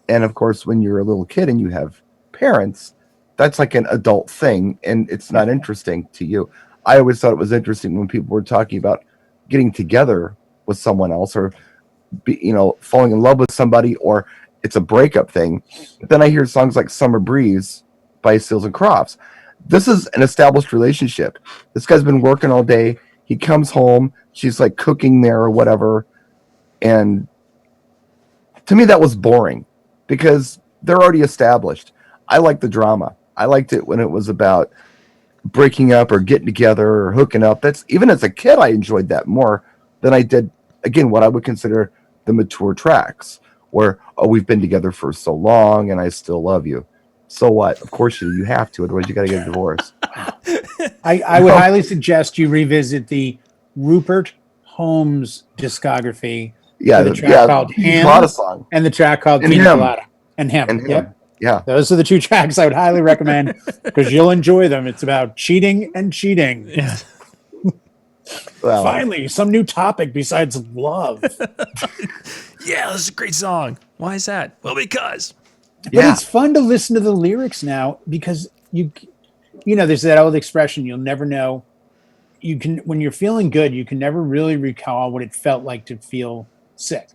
And of course, when you're a little kid and you have parents, that's like an adult thing and it's not interesting to you. I always thought it was interesting when people were talking about getting together with someone else or falling in love with somebody or it's a breakup thing. But then I hear songs like Summer Breeze by Seals and Crofts. This is an established relationship. This guy's been working all day. He comes home. She's like cooking there or whatever. And to me, that was boring because they're already established. I like the drama. I liked it when it was about breaking up or getting together or hooking up. That's even as a kid, I enjoyed that more than I did, again, what I would consider the mature tracks where, oh, we've been together for so long and I still love you. So what? Of course you have to. Otherwise, you got to get a divorce. I would highly suggest you revisit the Rupert Holmes discography. Yeah. The track called Huge Him Lotta song. and the track called And Pina Him. Colada. And Him. And Him. Yep. Yeah. Those are the two tracks I would highly recommend because you'll enjoy them. It's about cheating and cheating. Yeah. Well, Finally, some new topic besides love. Yeah, this is a great song. Why is that? Well, because. But yeah. it's fun to listen to the lyrics now because there's that old expression, you'll never know. You can, when you're feeling good, you can never really recall what it felt like to feel sick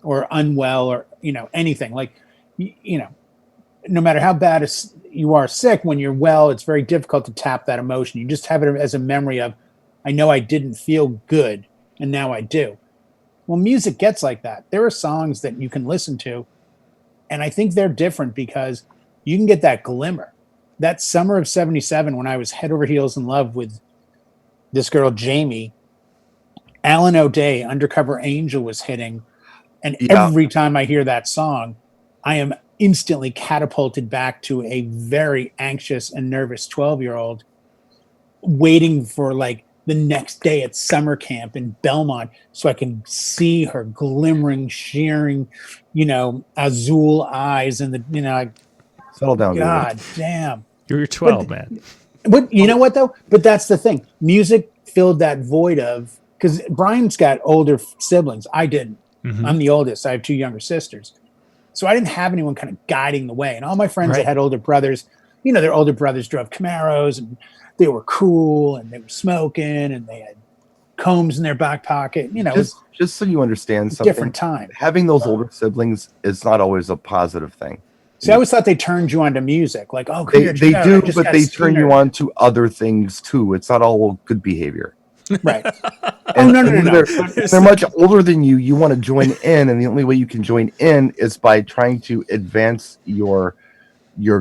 or unwell or, anything like, no matter how bad you are sick, when you're well, it's very difficult to tap that emotion. You just have it as a memory of, I know I didn't feel good and now I do. Well, music gets like that. There are songs that you can listen to, and I think they're different because you can get that glimmer. That summer of 77, when I was head over heels in love with this girl, Jamie, Alan O'Day, Undercover Angel was hitting. And every time I hear that song, I am instantly catapulted back to a very anxious and nervous 12-year-old waiting for like the next day at summer camp in Belmont so I can see her glimmering, shearing, azul eyes and Settle down, baby. God damn. You're 12, man. But you know what though? But that's the thing. Music filled that void of, because Brian's got older siblings. I didn't. Mhm. I'm the oldest. I have 2 younger sisters. So I didn't have anyone kind of guiding the way. And all my friends that had older brothers, their older brothers drove Camaros and they were cool and they were smoking and they had combs in their back pocket. Just so you understand something, different time. having those older siblings is not always a positive thing. See, I always thought they turned you on to music. Like, oh, They do, but they turn you on to other things too. It's not all good behavior. Right. And, no. They're much older than you. You want to join in, and the only way you can join in is by trying to advance your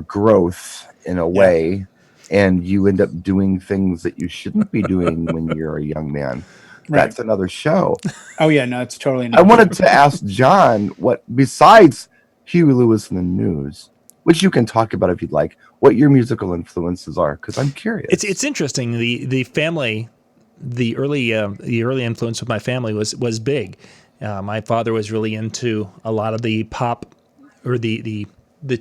growth in a way, and you end up doing things that you shouldn't be doing when you're a young man. Right. That's another show. Oh yeah, no, it's totally. I wanted to ask John what, besides Huey Lewis and the News, which you can talk about if you'd like, what your musical influences are, because I'm curious. It's interesting. The family the early influence of my family was big. My father was really into a lot of the pop or the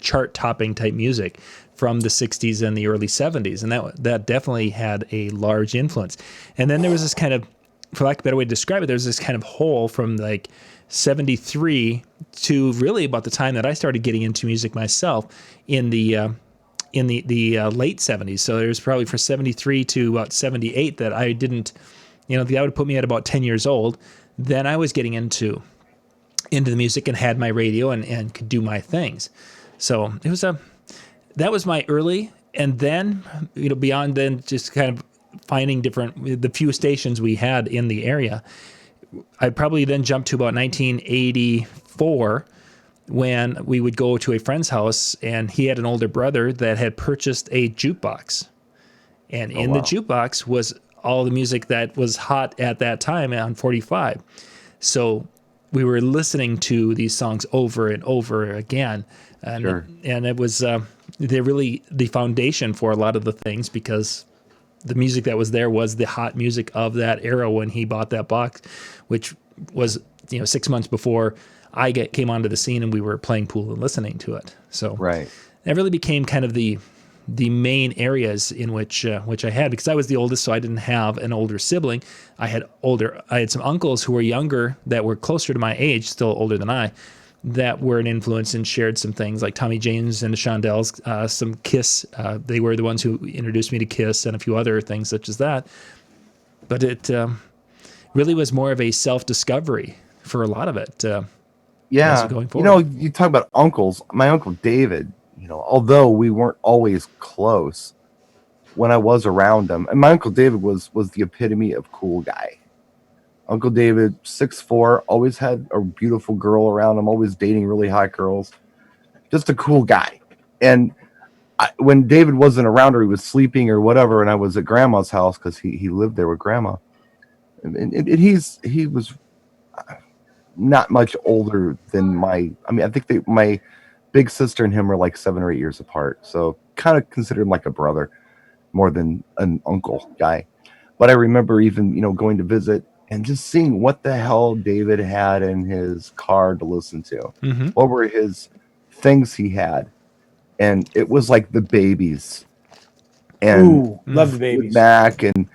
chart topping type music from the 60s and the early 70s, and that definitely had a large influence. And then there was this kind of, for lack of a better way to describe it, there's this kind of hole from like 73 to really about the time that I started getting into music myself in the late 70s. So there's probably for 73 to about 78 that I didn't, that would put me at about 10 years old. Then I was getting into the music and had my radio and could do my things. So that was my early, and then, beyond then just kind of finding the few stations we had in the area. I probably then jumped to about 1984 when we would go to a friend's house, and he had an older brother that had purchased a jukebox. And in the jukebox was all the music that was hot at that time on 45. So we were listening to these songs over and over again. And, Sure. and it was they're really the foundation for a lot of the things, because the music that was there was the hot music of that era when he bought that box, which was 6 months before I came onto the scene and we were playing pool and listening to it. So Right. that really became kind of the main areas in which I had, because I was the oldest, so I didn't have an older sibling. I had some uncles who were younger that were closer to my age, still older than I, that were an influence and shared some things like Tommy James and the Shondells, some Kiss. They were the ones who introduced me to Kiss and a few other things such as that. But it really was more of a self-discovery for a lot of it. Yeah. Going forward. You talk about uncles. My uncle David, although we weren't always close, when I was around him, and my uncle David was the epitome of cool guy. Uncle David, 6'4", always had a beautiful girl around him, always dating really hot girls. Just a cool guy. And when David wasn't around, or he was sleeping or whatever, and I was at grandma's house, because he lived there with grandma, and he was not much older than I think my big sister and him were like 7 or 8 years apart. So kind of considered him like a brother more than an uncle guy. But I remember even, going to visit and just seeing what the hell David had in his car to listen to. Mm-hmm. What were his things he had? And it was like the Babies and Love the Babies. Mac, and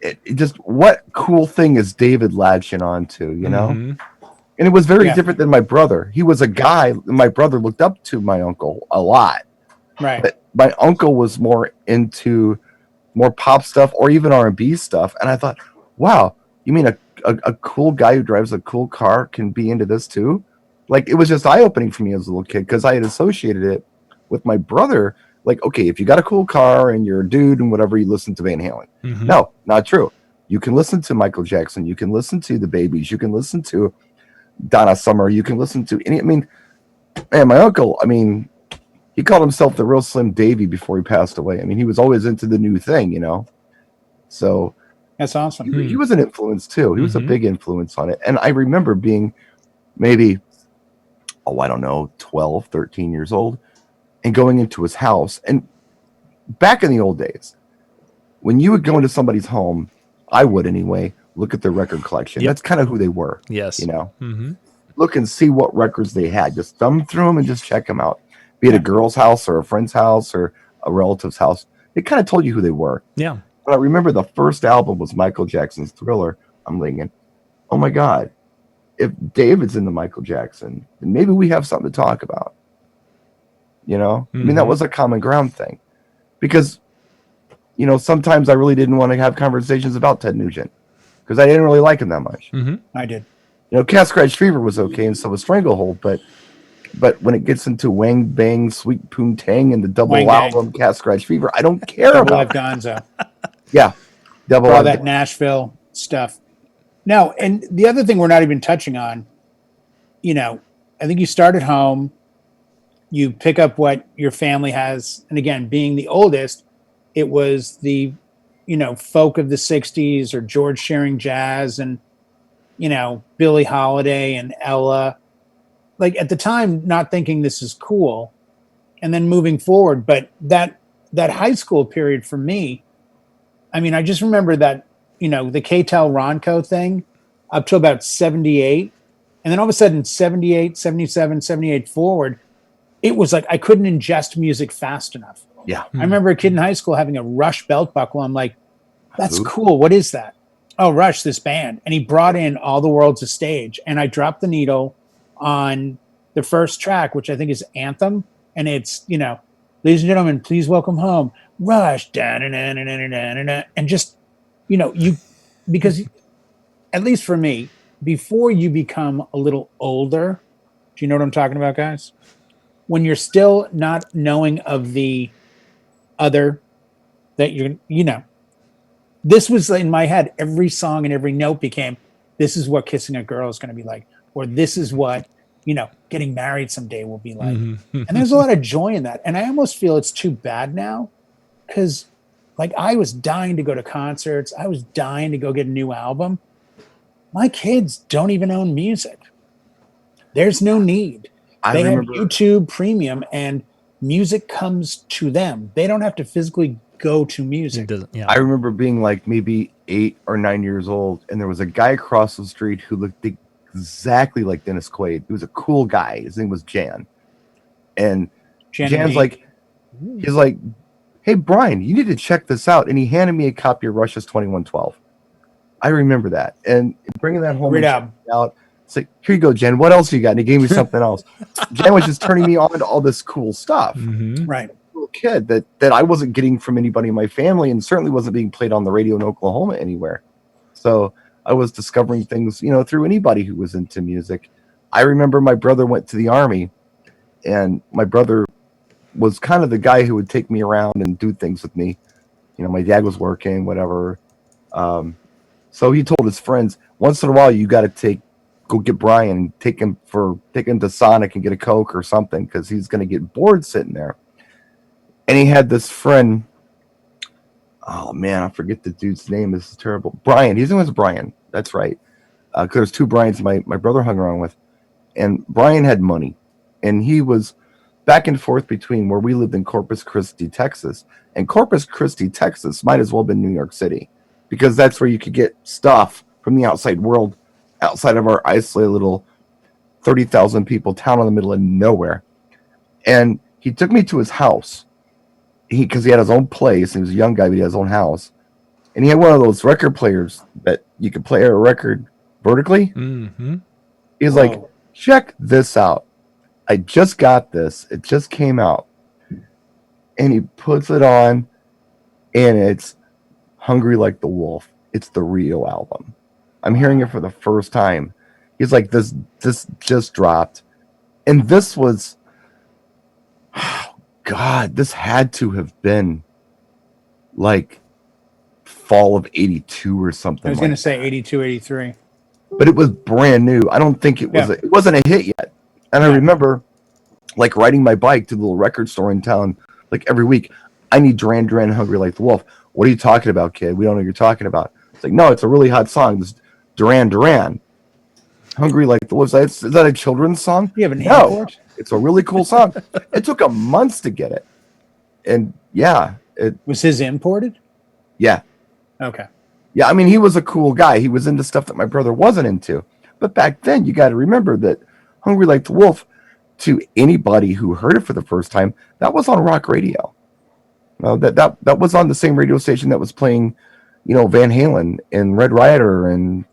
it just, what cool thing is David latching on to, Mm-hmm. And it was very different than my brother. He was a guy, my brother looked up to my uncle a lot. Right. But my uncle was more into more pop stuff or even R&B stuff. And I thought, wow, you mean a cool guy who drives a cool car can be into this too? Like, it was just eye-opening for me as a little kid, because I had associated it with my brother. Like, okay, if you got a cool car and you're a dude and whatever, you listen to Van Halen. Mm-hmm. No, not true. You can listen to Michael Jackson. You can listen to the Babies. You can listen to Donna Summer. You can listen to any. Man, my uncle, he called himself the real Slim Davy before he passed away. He was always into the new thing, So That's awesome. he was an influence too. He was a big influence on it. And I remember being maybe, 12, 13 years old, and going into his house. And back in the old days, when you would go into somebody's home, I would anyway, look at their record collection. Yep. That's kind of who they were. Yes. Mm-hmm. Look and see what records they had. Just thumb through them and just check them out. Be it a girl's house or a friend's house or a relative's house. It kind of told you who they were. Yeah. But I remember the first album was Michael Jackson's Thriller. I'm thinking, oh my God, if David's into Michael Jackson, then maybe we have something to talk about. That was a common ground thing. Because, sometimes I really didn't want to have conversations about Ted Nugent, because I didn't really like him that much. Mm-hmm. I did. Cat Scratch Fever was okay, and so was Stranglehold, but when it gets into Wang Bang, Sweet Poontang, and the double Wang album Cat Scratch Fever, I don't care Double about. Live Gonzo. Yeah, double For all Live that Nashville stuff. No, and the other thing we're not even touching on, I think you start at home, you pick up what your family has, and again, being the oldest, it was the, folk of the 60s or George Shearing jazz and, Billie Holiday and Ella. Like, at the time, not thinking this is cool, and then moving forward. But that high school period for me, I just remember that the K-Tel Ronco thing up to about 78. And then all of a sudden, 78, 77, 78 forward, it was like I couldn't ingest music fast enough. Yeah. I remember a kid in high school having a Rush belt buckle. I'm like, that's Who? cool. What is that? Oh, Rush, this band. And he brought in All the World's a Stage. And I dropped the needle on the first track, which I think is Anthem. And it's, ladies and gentlemen, please welcome home Rush. And just, because at least for me, before you become a little older, do you know what I'm talking about, guys? When you're still not knowing of the other that this was in my head. Every song and every note became, this is what kissing a girl is going to be like, or this is what, getting married someday will be like. And there's a lot of joy in that. And I almost feel it's too bad now because like I was dying to go to concerts. I was dying to go get a new album. My kids don't even own music. There's no need. They have YouTube Premium and music comes to them. They don't have to physically go to music. I remember being like maybe 8 or 9 years old, and there was a guy across the street who looked exactly like Dennis Quaid. He was a cool guy. His name was Jan. And Jan's like, he's like, hey, Brian, you need to check this out. And he handed me a copy of Rush's 2112. I remember that. And bringing that home out, it's like, here you go, Jen. What else you got? And he gave me something else. Jen was just turning me on to all this cool stuff. Right. Little kid that I wasn't getting from anybody in my family, and certainly wasn't being played on the radio in Oklahoma anywhere. So I was discovering things, through anybody who was into music. I remember my brother went to the Army, and my brother was kind of the guy who would take me around and do things with me. My dad was working, whatever. So he told his friends, once in a while, you got to go get Brian and take him to Sonic and get a Coke or something, because he's going to get bored sitting there. And he had this friend. Oh man, I forget the dude's name. This is terrible. Brian. His name was Brian. That's right. Because there's 2 Brians my brother hung around with. And Brian had money. And he was back and forth between where we lived in Corpus Christi, Texas. And Corpus Christi, Texas might as well have been New York City, because that's where you could get stuff from the outside world, outside of our isolated little 30,000 people town in the middle of nowhere. And he took me to his house. Because he had his own place. He was a young guy, but he had his own house. And he had one of those record players that you could play a record vertically. Mm-hmm. He's like, check this out. I just got this. It just came out. And he puts it on, and it's Hungry Like the Wolf. It's the Rio album. I'm hearing it for the first time. He's like, this just dropped. And this was... God, this had to have been like fall of 82 or something. I was going to say 82, 83. But it was brand new. I don't think it was. It wasn't a hit yet. And I remember like riding my bike to the little record store in town like every week. I need Duran Duran, Hungry Like the Wolf. What are you talking about, kid? We don't know what you're talking about. It's like, no, it's a really hot song. This Duran Duran. Hungry Like the Wolf. Is that a children's song? You have a name for it? It's a really cool song. It took a month to get it. And was his imported? Yeah. Okay. Yeah, I mean, he was a cool guy. He was into stuff that my brother wasn't into. But back then, you got to remember that Hungry Like the Wolf, to anybody who heard it for the first time, that was on rock radio. That was on the same radio station that was playing, Van Halen and Red Rider and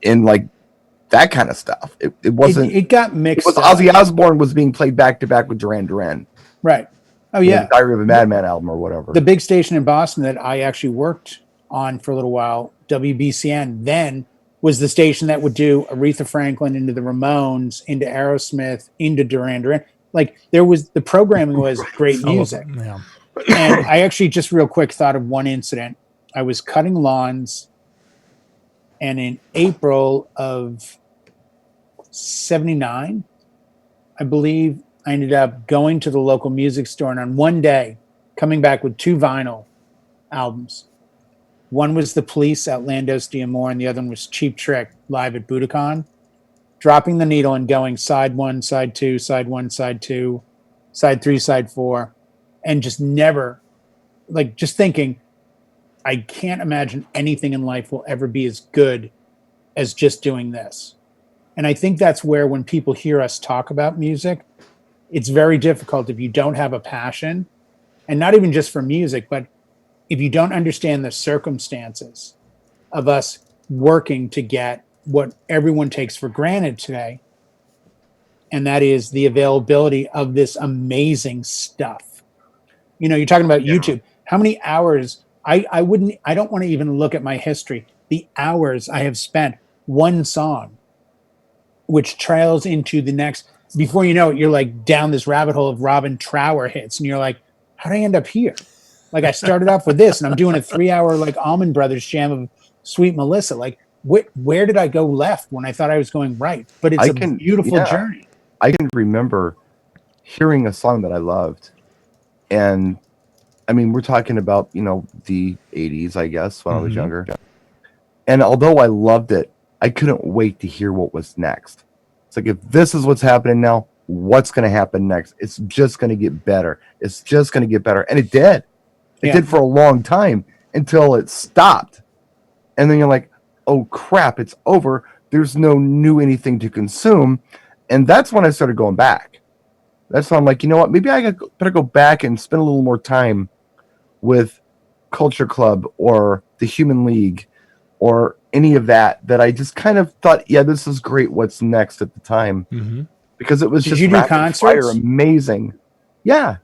like that kind of stuff. It wasn't. It got mixed. It was Ozzy Osbourne was being played back to back with Duran Duran. Right. Oh yeah. The Diary of a Madman album or whatever. The big station in Boston that I actually worked on for a little while, WBCN, then was the station that would do Aretha Franklin into the Ramones, into Aerosmith, into Duran Duran. Like the programming was great music. Yeah. And I actually just real quick thought of one incident. I was cutting lawns, and in April of 79, I believe, I ended up going to the local music store, and on one day coming back with 2 vinyl albums. One was The Police, Outlandos D'Amour, and the other one was Cheap Trick, live at Budokan. Dropping the needle and going side 1, side 2, side 1, side 2, side 3, side 4, and just never, just thinking, I can't imagine anything in life will ever be as good as just doing this. And I think that's where when people hear us talk about music, it's very difficult if you don't have a passion, and not even just for music, but if you don't understand the circumstances of us working to get what everyone takes for granted today, and that is the availability of this amazing stuff. You know, you're talking about YouTube. How many hours I don't want to even look at my history. The hours I have spent one song, which trails into the next. Before you know it, you're like down this rabbit hole of Robin Trower hits, and you're like, how did I end up here? Like I started off with this, and I'm doing a 3-hour like Allman Brothers jam of Sweet Melissa. Like, where did I go left when I thought I was going right? But it's beautiful journey. I can remember hearing a song that I loved, and I mean, we're talking about, you know, the 80s, I guess, when I was younger. And although I loved it, I couldn't wait to hear what was next. It's like, if this is what's happening now, what's going to happen next? It's just going to get better. It's just going to get better. And it did. It did for a long time until it stopped. And then you're like, oh, crap, it's over. There's no new anything to consume. And that's when I started going back. That's when I'm like, you know what? Maybe I better go back and spend a little more time with Culture Club or the Human League or any of that I just kind of thought, yeah, this is great. What's next at the time? Because it was just you do concerts? fire, amazing. Yeah,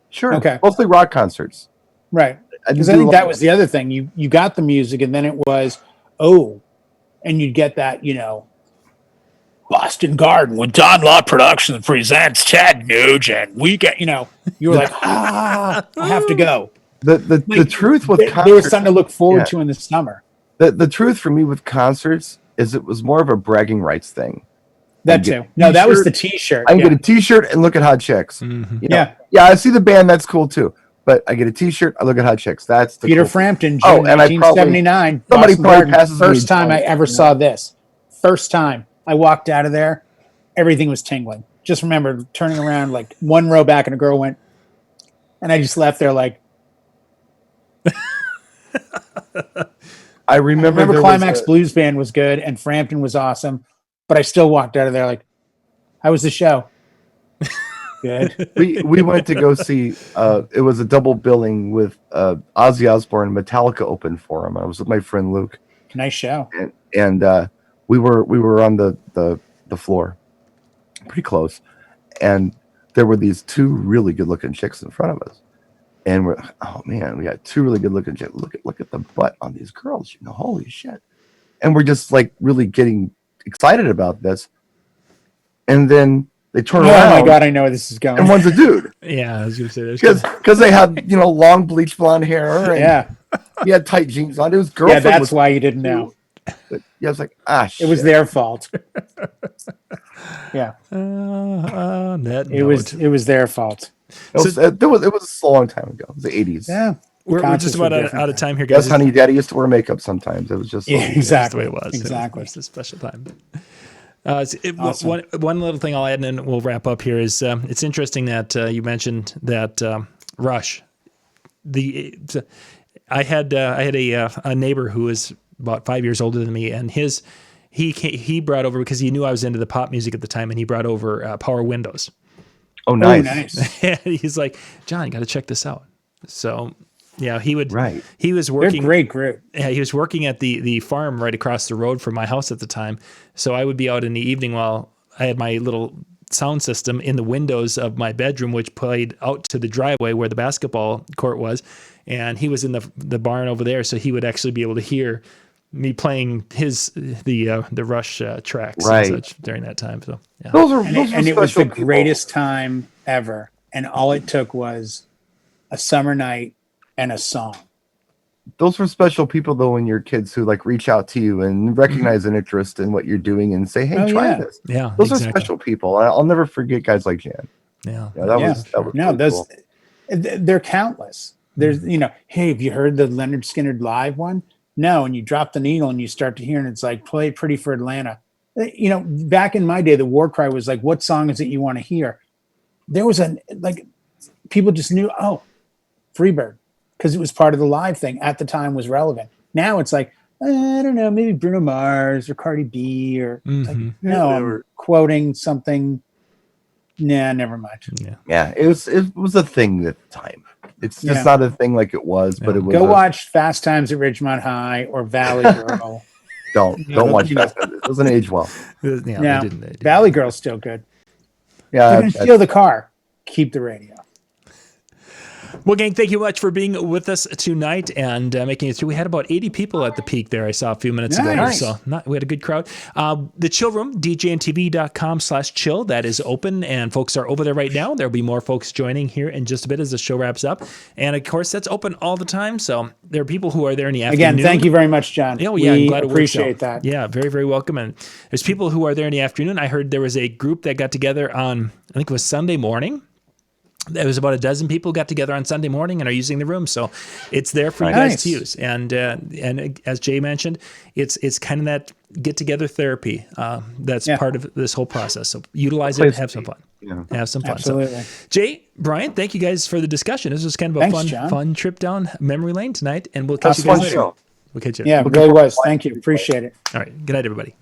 sure. Okay. Mostly rock concerts. Right. Because I think that was the other thing. You got the music, and then it was, and you'd get that, you know, Boston Garden with Don Law Productions presents Ted Nugent. We get, you know, you were like, I have to go. The truth with concerts, there was something to look forward to in the summer. The truth for me with concerts is it was more of a bragging rights thing. That too. No, that was the T-shirt. I can get a T-shirt and look at hot chicks. You know? Yeah, I see the band. That's cool too. But I get a T-shirt. I look at hot chicks. That's the Peter cool Frampton, June 1979. Somebody probably passes me. First time I ever saw this. First time I walked out of there, everything was tingling. Just remember turning around like one row back, and a girl went, and I just left there like. I remember Climax Blues Band was good, and Frampton was awesome, but I still walked out of there like, how was the show? Good. We went to go see. It was a double billing with Ozzy Osbourne. Metallica opened for him. I was with my friend Luke. Nice show. And we were on the floor, pretty close, and there were these two really good looking chicks in front of us, and we're, oh man, we got two really good looking chicks. Look at the butt on these girls. You know, holy shit! And we're just like really getting excited about this, and then they turn around. Oh my god, I know where this is going. And one's a dude. Yeah, I was gonna say because they had, you know, long bleach blonde hair. And he had tight jeans on. It was girlfriend. Yeah, that's why you didn't know. But yeah, I was like, shit. It was their fault. Yeah. It was their fault. It was a long time ago. It was the 80s. Yeah. We're just about out of time here, guys. Yes, honey, daddy used to wear makeup sometimes. It was just exactly the way it was. Exactly. It's a special time. Awesome. One little thing I'll add, and then we'll wrap up here, is it's interesting that you mentioned that Rush. I had a neighbor who was about 5 years older than me, and he brought over, because he knew I was into the pop music at the time, and he brought over Power Windows. Oh, nice. He's like, John, you got to check this out. So yeah, he would. Right. He was working. They're great group. Yeah, he was working at the farm right across the road from my house at the time. So I would be out in the evening while I had my little sound system in the windows of my bedroom, which played out to the driveway where the basketball court was, and he was in the barn over there, so he would actually be able to hear me playing the Rush tracks and such during that time. So yeah. And it was the greatest time ever. And all it took was a summer night and a song. Those were special people, though, when you're kids who like reach out to you and recognize an interest in what you're doing and say, "Hey, try this." Yeah, those are special people. I'll never forget guys like Jan. Yeah, that was no, really those cool. They're countless. There's, you know, hey, have you heard the Leonard Skinner live one? No, and you drop the needle and you start to hear, and it's like, play Pretty for Atlanta. You know, back in my day, the war cry was like, what song is it you want to hear? There was people just knew, Freebird. because it was part of the live thing at the time was relevant. Now it's like, I don't know, maybe Bruno Mars or Cardi B or it's like, no, I'm quoting something. Nah, never mind. Yeah, it was a thing at the time. It's just not a thing like it was, but it was. Go watch Fast Times at Ridgemont High or Valley Girl. Don't watch that. It doesn't age well. Yeah, Yeah, they didn't. Valley Girl's still good. Yeah, They're gonna steal the car. Keep the radio. Well, gang, thank you much for being with us tonight and making it through. We had about 80 people at the peak there. I saw a few minutes ago. Nice. So we had a good crowd. The chill room, djntv.com/chill. That is open and folks are over there right now. There'll be more folks joining here in just a bit as the show wraps up. And of course, that's open all the time. So there are people who are there in the afternoon. Again, thank you very much, John. Oh, yeah, I'm glad it worked appreciate out. that. Yeah, very, very welcome. And there's people who are there in the afternoon. I heard there was a group that got together on, I think it was Sunday morning. There was about a dozen people got together on Sunday morning and are using the room, so it's there for you guys to use. And as Jay mentioned, it's kind of that get together therapy that's part of this whole process. So utilize it and have some fun. Have some fun. Absolutely. So, Jay, Brian, thank you guys for the discussion. This was kind of a fun trip down memory lane tonight, and we'll catch you guys later. We'll catch you. Yeah, it really was. Thank you. Appreciate it. All right. Good night, everybody.